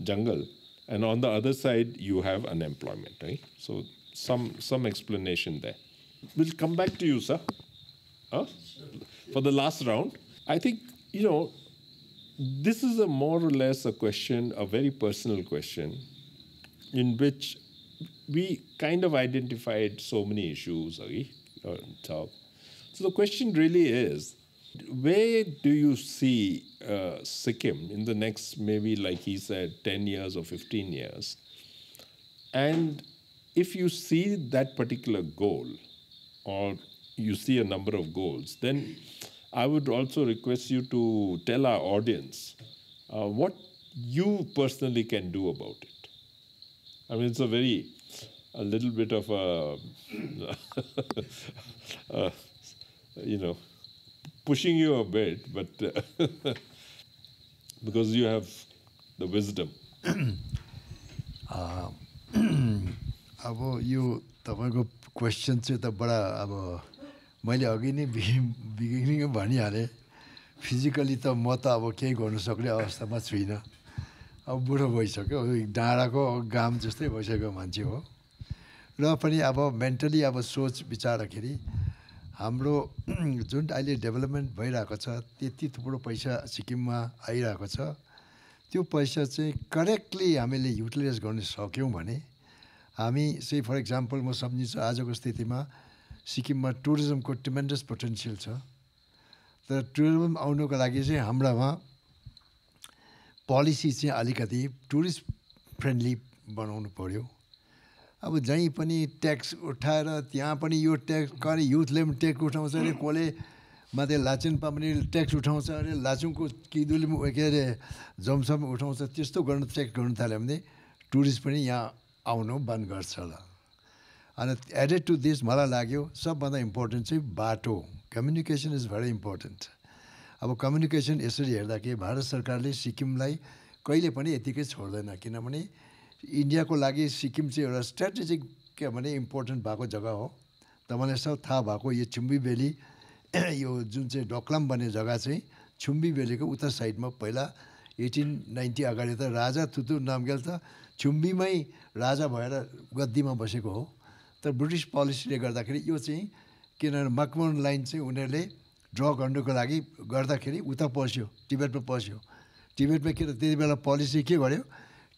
Speaker 1: jungle, and on the other side you have unemployment, right? So some explanation there. We'll come back to you, sir, for the last round. I think this is a more or less a question, a very personal question, in which we kind of identified so many issues. So the question really is, where do you see Sikkim in the next, maybe like he said, 10 years or 15 years? And if you see that particular goal, or you see a number of goals, then I would also request you to tell our audience what you personally can do about it. I mean, it's a little bit of a, pushing you a bit, but because you have the wisdom.
Speaker 2: अब यो तपाईको question चाहिँ त बडा अब मैले अघि नै बिगिनिङमा भनिहालेँ, फिजिकली त म त अब केही गर्न सक्ने अवस्थामा छुइनँ। अब बुढो भइसक्यो, डाँडाको घाम जस्तै भइसक्यो मान्छे हो। र पनि अब मेन्टली अब सोच विचारखेरि हाम्रो जुन अहिले डेभलपमेन्ट भइरहेको छ, त्यति थुप्रो पैसा सिक्किममा आइरहेको छ, त्यो पैसा चाहिँ करेक्टली हामीले युटिलाइज गर्न सक्यौँ भने हामी चाहिँ फर इक्जाम्पल म सम्झिन्छु आजको स्थितिमा सिक्किममा टुरिज्मको ट्रिमेन्डस पोटेन्सियल छ। तर टुरिज्म आउनुको लागि चाहिँ हाम्रोमा पोलिसी चाहिँ अलिकति टुरिस्ट फ्रेन्डली बनाउनु पर्यो। अब जहीँ पनि ट्याक्स उठाएर त्यहाँ पनि यो ट्याक्स करे, युथले पनि ट्याक्स उठाउँछ अरे, कसले माथि लाचुङमा पनि ट्याक्स उठाउँछ अरे, लाचुङको किदुले के अरे जमसम उठाउँछ। त्यस्तो ट्याक्स गर्नु थाल्यो भने टुरिस्ट पनि यहाँ आउनु बन्द गर्छ होला। अनि एडेड टु दिस मलाई लाग्यो सबभन्दा इम्पोर्टेन्ट चाहिँ बाटो, कम्युनिकेसन इज भेरी इम्पोर्टेन्ट। अब कम्युनिकेसन यसरी हेर्दाखेरि भारत सरकारले सिक्किमलाई कहिले पनि यतिकै छोड्दैन, किनभने इन्डियाको लागि सिक्किम चाहिँ एउटा स्ट्राटेजिक के भने इम्पोर्टेन्ट भएको जग्गा हो। तपाईँलाई सब थाहा भएको यो छुम्बी भेली, यो जुन चाहिँ डोक्लाम भन्ने जग्गा चाहिँ छुम्बी भेलीको उत्तर साइडमा पहिला 1890 अगाडि त राजा थुतु नामगेल त छुम्बीमै राजा भएर गद्दीमा बसेको हो। तर ब्रिटिस पोलिसीले गर्दाखेरि यो चाहिँ किनभने मकमोहन लाइन चाहिँ उनीहरूले ड्र गर्नुको लागि गर्दाखेरि उता पस्यो, टिबेटमा पस्यो। टिबेटमा के त्यति बेला पोलिसी के गर्यो,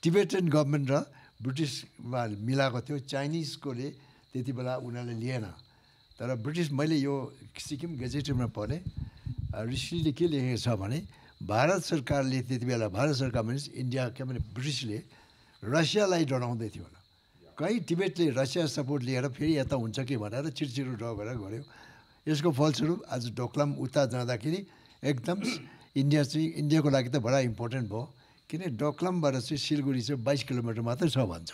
Speaker 2: टिबेटन गभर्मेन्ट र ब्रिटिसमा मिलाएको थियो, चाइनिजकोले त्यति बेला उनीहरूले लिएन। तर ब्रिटिस, मैले यो सिक्किम गेजेटमा पढेँ, ऋषिले के लेखेको छ भने भारत सरकारले त्यति बेला, भारत सरकार भने इन्डिया के भने ब्रिटिसले रसियालाई डराउँदै थियो होला, कहीँ टिबेटले रसिया सपोर्ट लिएर फेरि यता हुन्छ कि भनेर छिटो ड्र गरेर गऱ्यो। यसको फलस्वरूप आज डोक्लाम उता जाँदाखेरि एकदम इन्डियाको लागि त बडा इम्पोर्टेन्ट भयो, किन डोक्लामबाट चाहिँ सिलगढी चाहिँ 22 किलोमिटर मात्रै छ भन्छ।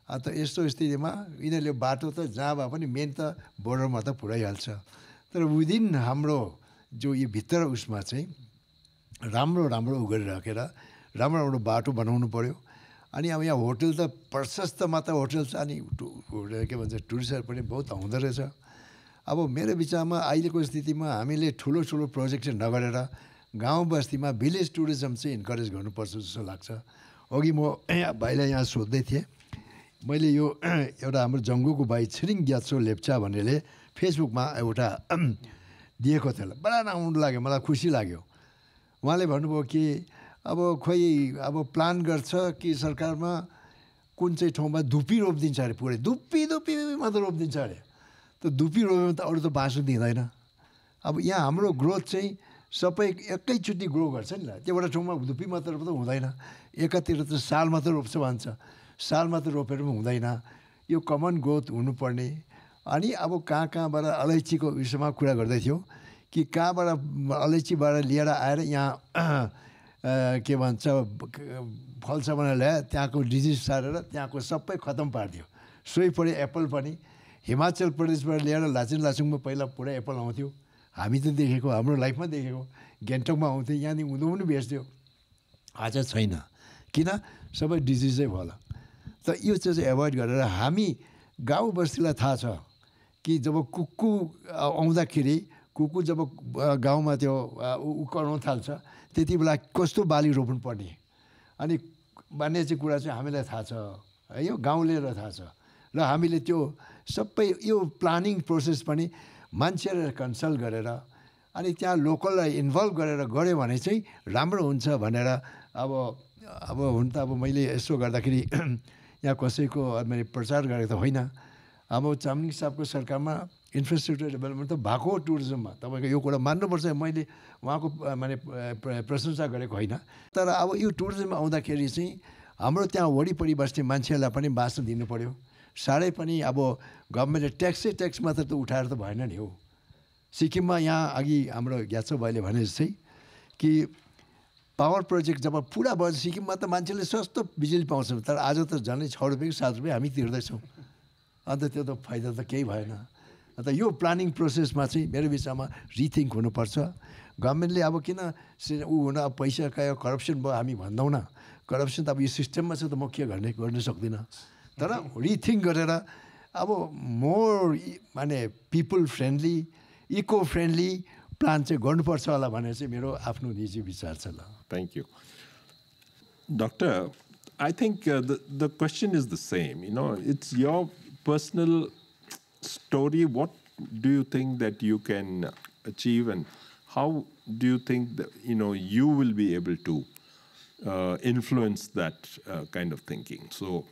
Speaker 2: अन्त यस्तो स्थितिमा यिनीहरूले बाटो त जहाँ भए पनि मेन त बोर्डरमा त पुऱ्याइहाल्छ। तर विदिन हाम्रो जो यो भित्र उसमा चाहिँ राम्रो उ गरिराखेर राम्रो बाटो बनाउनु पऱ्यो। अनि अब यहाँ होटल त प्रशस्त मात्र होटल छ, अनि के भन्छ टुरिस्टहरू पनि बहुत आउँदो रहेछ। अब मेरो विचारमा अहिलेको स्थितिमा हामीले ठुलो प्रोजेक्ट चाहिँ नगरेर गाउँ बस्तीमा भिलेज टुरिज्म चाहिँ इन्करेज गर्नुपर्छ जस्तो लाग्छ। अघि म भाइलाई यहाँ सोध्दै थिएँ, मैले यो एउटा हाम्रो जङ्गुको भाइ छिरिङ ग्यात्सो लेप्चा भन्नेले फेसबुकमा एउटा दिएको थियो, बडा राम्रो लाग्यो, मलाई खुसी लाग्यो। उहाँले भन्नुभयो कि अब खोइ अब प्लान गर्छ कि सरकारमा कुन चाहिँ ठाउँमा धुपी रोपिदिन्छ अरे, पुरै धुपी मात्र रोपिदिन्छ अरे। त धुपी रोप्यो भने त अरू त बाँच्नु दिँदैन। अब यहाँ हाम्रो ग्रोथ चाहिँ सबै एकैचोटि ग्रो गर्छ नि, त्योबाट ठाउँमा धुपी मात्र रोप्दा हुँदैन, एकातिर त साल मात्र रोप्छ भन्छ, साल मात्र रोपेर पनि हुँदैन, यो कमन ग्रोथ हुनुपर्ने। अनि अब कहाँबाट अलैँचीको विषयमा कुरा गर्दै थियो कि कहाँबाट अलैँचीबाट लिएर आएर यहाँ के भन्छ फल्छ भनेर ल्यायो, त्यहाँको डिजिज सारेर त्यहाँको सबै खतम पारिदियो। सोही पऱ्यो एप्पल पनि हिमाचल प्रदेशबाट ल्याएर लाचुङमा पहिला पुरा एप्पल आउँथ्यो, हामी त देखेको, हाम्रो लाइफमा देखेको, गान्तोकमा आउँथ्यो, यहाँदेखि उँधो पनि बेच्थ्यो। आज छैन, किन? सबै डिजिजै भयो होला। त यो चाहिँ एभोइड गरेर हामी गाउँ बस्तीलाई थाहा छ कि जब कुक्कु आउँदाखेरि, कुक्कु जब गाउँमा त्यो कराउन थाल्छ त्यति बेला कस्तो बाली रोप्नुपर्ने अनि भन्ने चाहिँ कुरा चाहिँ हामीलाई थाहा छ, यो गाउँलेलाई थाहा छ। र हामीले त्यो सबै यो प्लानिङ प्रोसेस पनि मान्छेलाई कन्सल्ट गरेर अनि त्यहाँ लोकललाई इन्भल्भ गरेर गऱ्यो भने चाहिँ राम्रो हुन्छ भनेर। अब हुन त अब मैले यसो गर्दाखेरि यहाँ कसैको मैले प्रचार गरेको त होइन। अब चामलिङ साहबको सरकारमा इन्फ्रास्ट्रक्चर डेभलपमेन्ट त भएको टुरिज्ममा, तपाईँको यो कुरा मान्नुपर्छ, मैले उहाँको माने प्रशंसा गरेको होइन। तर अब यो टुरिज्ममा आउँदाखेरि चाहिँ हाम्रो त्यहाँ वरिपरि बस्ने मान्छेहरूलाई पनि बाँच्न दिनु पऱ्यो। साह्रै पनि अब गभर्मेन्टले ट्याक्स मात्र त उठाएर त भएन नि हो। सिक्किममा यहाँ अघि हाम्रो ग्यात्सो भाइले भने जस्तै कि पावर प्रोजेक्ट जब पुरा भयो सिक्किममा त मान्छेले सस्तो बिजुली पाउँछ, तर आज त झन्डै 6 रुपियाँ 7 रुपियाँ हामी तिर्दैछौँ। अन्त त्यो त फाइदा त केही भएन। अन्त यो प्लानिङ प्रोसेसमा चाहिँ मेरो विचारमा रिथिङ्क हुनुपर्छ। गभर्मेन्टले अब किन हुन अब पैसा खायो, करप्सन भयो हामी भन्दैनौँ न, करप्सन त अब यो सिस्टममा चाहिँ त म के गर्न सक्दिनँ। तर रिथिङ्क गरेर अब मोर माने people friendly, eco friendly plan चाहिँ गर्नुपर्छ होला भनेर चाहिँ मेरो आफ्नो निजी विचार छ। ल,
Speaker 1: thank you doctor. I think the question is the same. It's your personal story. What do you think that you can achieve, and how do you think that you will be able to influence that kind of thinking? So,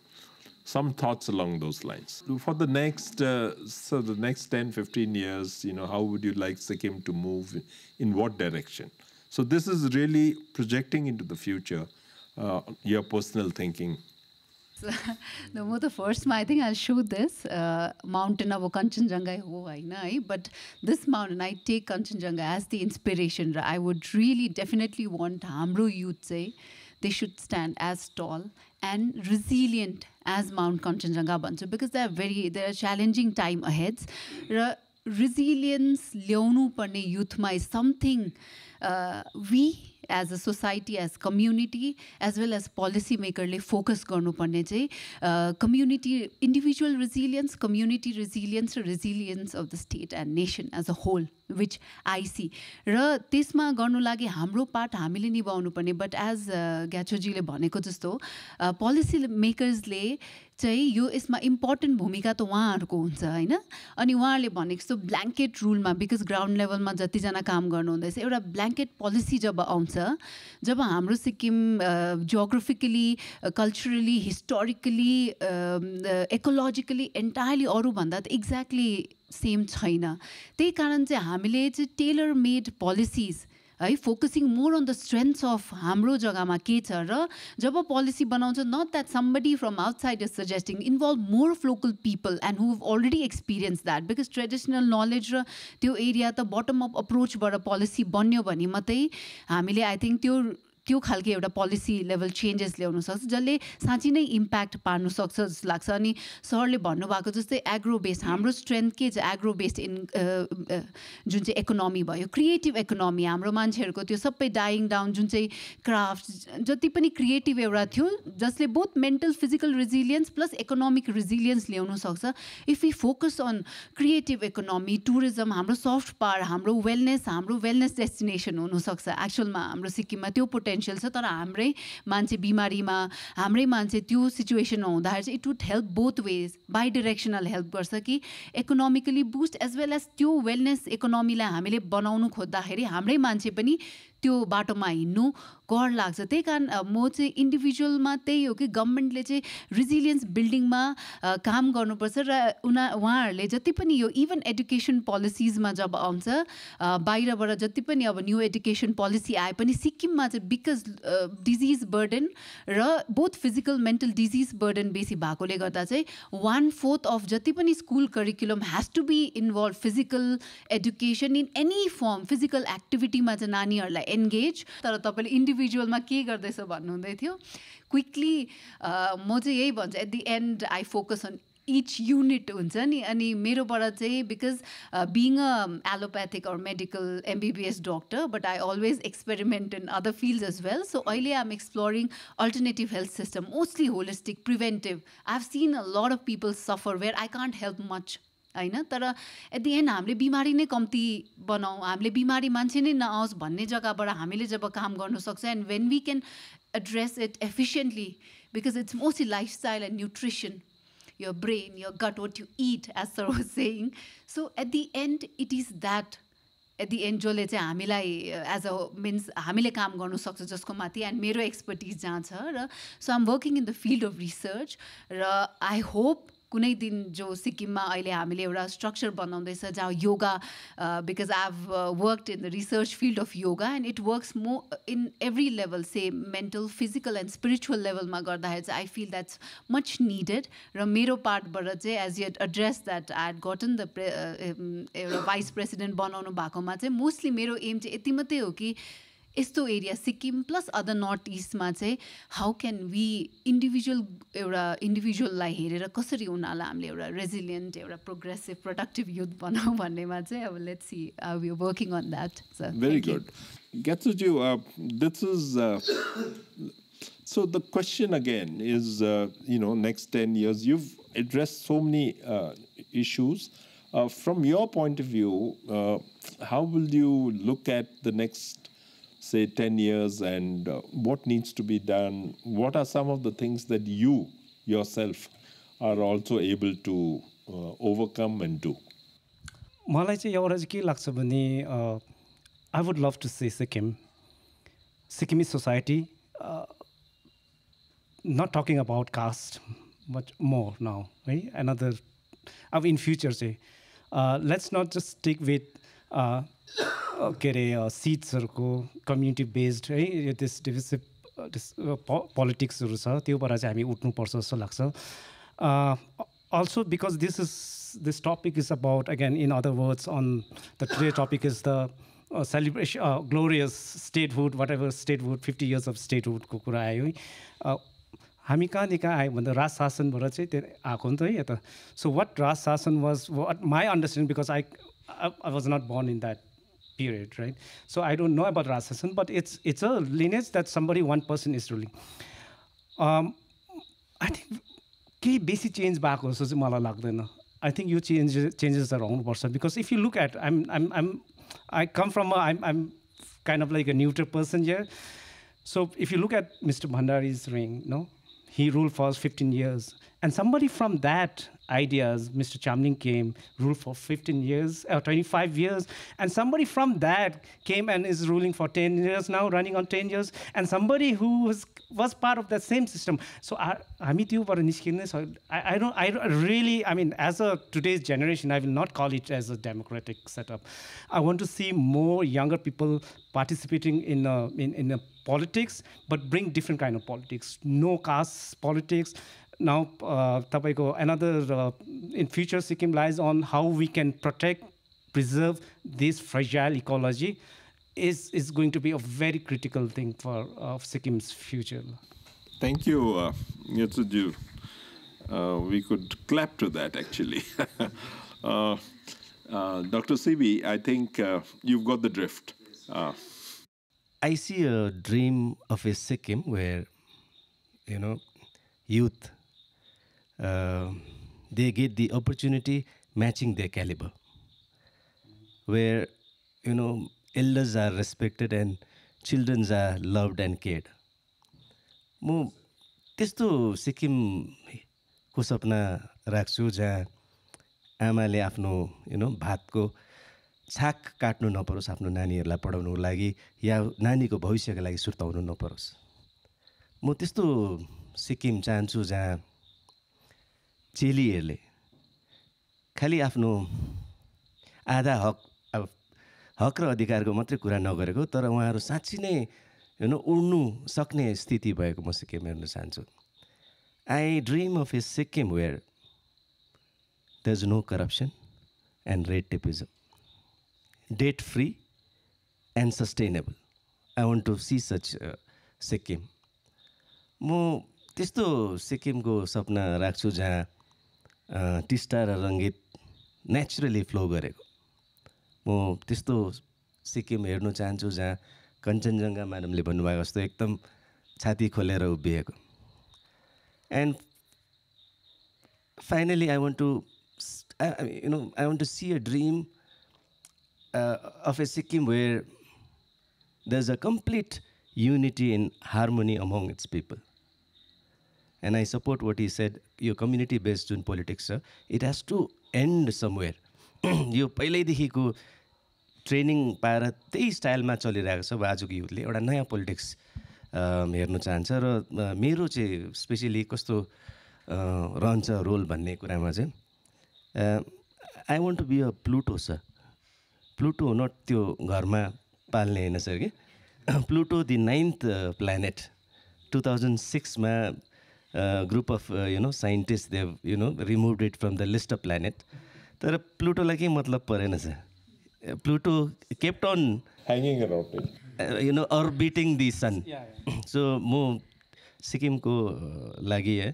Speaker 1: some thoughts along those lines. For the next, the next 10-15 years, how would you like Sikkim to move? In what direction? So, this is really projecting into the future. Your personal thinking.
Speaker 3: The first, I think I'll show this mountain of Kanchenjunga, but this mountain, I take Kanchenjunga as the inspiration. I would really definitely want Hamro youth say they should stand as tall and resilient as Mount Kanchenjunga Bansu, because they're a challenging time ahead. Resilience, Leonu Pane youth ma is something we as a society, as community, as well as policy maker, focus garnu parne chai community, individual resilience, community resilience, resilience of the state and nation as a whole. which I see. र त्यसमा गर्नु लागि हाम्रो part हामीले निभाउनु पर्ने. But as ग्याछोजीले भनेको जस्तो policy makersले चाहिँ यो यसमा इम्पोर्टेन्ट भूमिका त उहाँहरूको हुन्छ हैन. अनि उहाँहरूले भनेको जस्तो ब्ल्याङ्केट रुलमा बिकज ग्राउन्ड लेभलमा जतिजना काम गर्नुहुँदैछ एउटा ब्ल्याङ्केट पोलिसी जब आउँछ, जब हाम्रो Sikkim geographically, culturally, historically, ecologically entirely अरूभन्दा त एक्ज्याक्टली सेम छैन. त्यही कारण चाहिँ हामीले चाहिँ टेलर मेड पोलिसिज है, focusing more on the strengths of हाम्रो जग्गामा के छ र जब पोलिसी बनाउँछ, not that somebody from outside is suggesting, involve more of local people and who have already experience that. Because traditional knowledge र त्यो एरिया त बटम अप अप्रोचबाट पोलिसी बन्यो भने मात्रै हामीले आई थिङ्क त्यो खालको एउटा पोलिसी लेभल चेन्जेस ल्याउन सक्छ जसले साँच्चै नै इम्प्याक्ट पार्नु सक्छ जस्तो लाग्छ. अनि सरले भन्नुभएको जस्तै एग्रो बेस्ड हाम्रो स्ट्रेन्थ के छ, एग्रो बेस्ड जुन चाहिँ इकोनोमी भयो, क्रिएटिभ इकोनोमी. हाम्रो मान्छेहरूको त्यो सबै डाइङ डाउन जुन चाहिँ क्राफ्ट जति पनि क्रिएटिभ एउटा थियो जसले both mental physical resilience plus economic resilience ल्याउन सक्छ. If you focus on creative economy, tourism, हाम्रो सफ्ट पावर, हाम्रो वेलनेस डेस्टिनेसन हुनसक्छ. एक्चुअलमा हाम्रो सिक्किममा त्यो पोटेन्सियल छ. तर हाम्रै मान्छे बिमारीमा, हाम्रै मान्छे त्यो सिचुएसनमा हुँदाखेरि चाहिँ it would help both ways, bidirectional help गर्छ कि economically boost as well as त्यो वेलनेस इकोनोमीलाई हामीले बनाउनु खोज्दाखेरि हाम्रै मान्छे पनि त्यो बाटोमा हिँड्नु कर लाग्छ. त्यही कारण म चाहिँ इन्डिभिजुअलमा त्यही हो कि गभर्मेन्टले चाहिँ रिजिलियन्स बिल्डिङमा काम गर्नुपर्छ र उहाँहरूले जति पनि यो इभन एडुकेसन पोलिसिजमा जब आउँछ, बाहिरबाट जति पनि अब न्यू एडुकेसन पोलिसी आए पनि सिक्किममा चाहिँ बिकज डिजिज बर्डन र both physical mental disease burden बेसी भएकोले गर्दा चाहिँ 1/4 अफ जति पनि school curriculum has to be involve physical education in any form, physical एक्टिभिटीमा चाहिँ नानीहरूलाई एन्गेज. तर तपाईँले इन्डिभिजुअलमा के गर्दैछ भन्नुहुँदै थियो. क्विकली म चाहिँ यही भन्छु, at the and I focus on each unit हुन्छ नि. अनि मेरोबाट चाहिँ because being a allopathic or medical MBBS doctor, but I always experiment in other fields as well. So अहिले आइ am exploring alternative health system, mostly holistic, preventive. I have seen a lot of people suffer where I can't help much होइन. तर at the and हामीले बिमारी नै कम्ती बनाऊ, हामीले बिमारी मान्छे नै नआओस् भन्ने जग्गाबाट हामीले जब काम गर्नु सक्छ, and when we can address it efficiently, because it's mostly lifestyle and nutrition, your brain, your gut, what you eat, as sir was saying. So at the end, it is that at the end जसले चाहिँ हामीलाई as a means हामीले काम गर्नु सक्छ जसको माथि, and मेरो एक्सपर्टिज जहाँ छ. र so I'm working in the field of research. र आई होप कुनै दिन जो सिक्किममा अहिले हामीले एउटा स्ट्रक्चर बनाउँदैछ जहाँ yoga, because I have worked in the research field of yoga and it works more in every level, say mental, physical and spiritual लेभलमा गर्दाखेरि चाहिँ I feel that's much needed. र मेरो पार्टबाट चाहिँ as you address that I had gotten the एउटा vice president बनाउनु भएकोमा चाहिँ मोस्टली मेरो एम चाहिँ यति मात्रै हो कि यस्तो area Sikkim plus other north इस्टमा चाहिँ हाउ क्यान वी इन्डिभिजुअललाई हेरेर कसरी उनीहरूलाई हामीले एउटा रेजिलियन्ट, एउटा प्रोग्रेसिभ, प्रोडक्टिभ युथ बनाऊ भन्नेमा चाहिँ अब let's see we are working on that.
Speaker 1: Very good. Getsuji, this is so the question again is next 10 years you've addressed so many issues. From your point of view, how will you look at the next, say, 10 years and what needs to be done? What are some of the things that you yourself are also able to overcome and do?
Speaker 4: मलाई चाहिँ एउटा चाहिँ के लाग्छ भने I would love to say Sikkimi society, not talking about caste but more now है, another अब in future चाहिँ let's not just stick with के अरे सिट्सहरूको कम्युनिटी बेस्ड है, त्यस डिभिसिभ पोलिटिक्सहरू छ, त्योबाट चाहिँ हामी उठ्नुपर्छ जस्तो लाग्छ. Also because this topic is about, again, in other words, on the today topic is the celebration, glorious statehood, whatever statehood, 50 years of statehood को कुरा आयो है. हामी कहाँदेखि आयो भन्दा राज शासनबाट चाहिँ त्यो आएको नि त है यता. सो वाट राज शासन was, what my understanding, because I was not born in that period, right? So I don't know about Raj Shasan, but it's a lineage that one person is ruling. I think केही बेसी change भएको जस्तो चाहिँ मलाई लाग्दैन. I think you changes are wrong person, because if you look at, I'm I come from I'm kind of like a neutral person here. So if you look at Mr. Bhandari's reign, no, he ruled for 15 years, and somebody from that ideas, Mr. Chamling came, ruled for 15 years, 25 years, and somebody from that came and is ruling for 10 years now, running on 10 years, and somebody who was part of that same system. So I really, I mean, as a today's generation, I will not call it as a democratic setup. I want to see more younger people participating in politics, but bring different kind of politics, no caste politics. Now, another in future, Sikkim lies on how we can protect, preserve this fragile ecology is going to be a very critical thing for Sikkim's future.
Speaker 1: Thank you, Yatsuju. We could clap to that, actually. Dr. Sibi, I think you've got the drift.
Speaker 5: I see a dream of a Sikkim where, youth, they get the opportunity matching their caliber, where, elders are respected and children are loved and cared. म त्यस्तो सिक्किमको सपना राख्छु जहाँ आमाले आफ्नो भातको छाक काट्नु नपरोस् आफ्नो नानीहरूलाई पढाउनुको लागि या नानीको भविष्यको लागि सुर्ताउनु नपरोस्। म त्यस्तो सिक्किम चाहन्छु जहाँ चेलीहरूले खालि आफ्नो आधा हक र अधिकारको मात्रै कुरा नगरेको तर उहाँहरू साँच्ची नै उड्नु सक्ने स्थिति भएको म सिक्किम हेर्न चाहन्छु। I dream of a Sikkim where there is no corruption and red tapism, debt free and sustainable. I want to see such Sikkim. म त्यस्तो सिक्किमको सपना राख्छु जहाँ टिस्टा र रङ्गीत नेचुरली फ्लो गरेको। म त्यस्तो सिक्किम हेर्न चाहन्छु जहाँ कञ्चनजङ्घा म्याडमले भन्नुभएको जस्तो एकदम छाती खोलेर उभिएको। And finally I want to see a dream of a Sikkim where there's a complete unity and harmony among its people. And I support what he said, your community-based in politics, sir, it has to end somewhere. यो पहिल्यैदेखिको training पाएर त्यही स्टाइलमा चलिरहेको छ। आजको युथले एउटा नयाँ politics हेर्न चाहन्छ र मेरो चाहिँ स्पेसली कस्तो रहन्छ रोल भन्ने कुरामा चाहिँ I want to be a Pluto sir. Pluto not त्यो घरमा पाल्ने होइन सर कि प्लुटो दि 9th प्लानेट 2006 मा group of scientist they removed it from the list of planet. तर प्लुटोलाई केही मतलब परेन सर। Pluto kept on
Speaker 1: hanging around
Speaker 5: orbiting the sun. So म सिक्किमको लागि I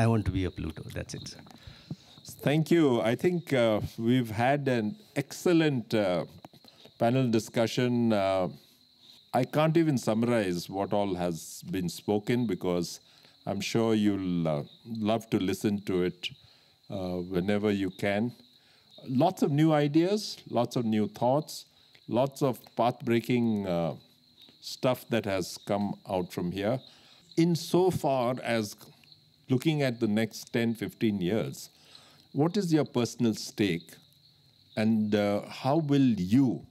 Speaker 5: want to be a Pluto. That's it sir.
Speaker 1: Thank you. I think we've had an excellent panel discussion. I can't even summarize what all has been spoken because I'm sure you'll love to listen to it whenever you can. Lots of new ideas, lots of new thoughts, lots of path-breaking stuff that has come out from here. In so far as looking at the next 10, 15 years, what is your personal stake and how will you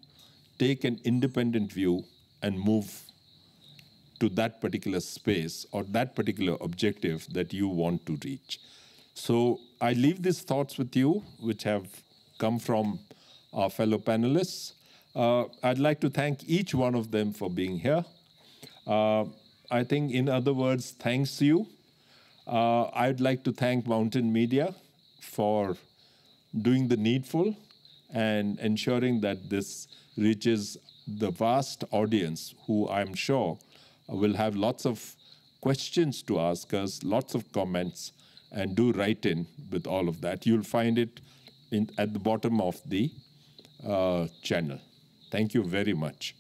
Speaker 1: take an independent view and move to that particular space or that particular objective that you want to reach? So I leave these thoughts with you, which have come from our fellow panelists. I'd like to thank each one of them for being here. I think, in other words, thanks to you. I'd like to thank Mountain Media for doing the needful and ensuring that this reaches the vast audience who I'm sure will have lots of questions to ask us, lots of comments, and do write in with all of that. You'll find it at the bottom of the channel. Thank you very much.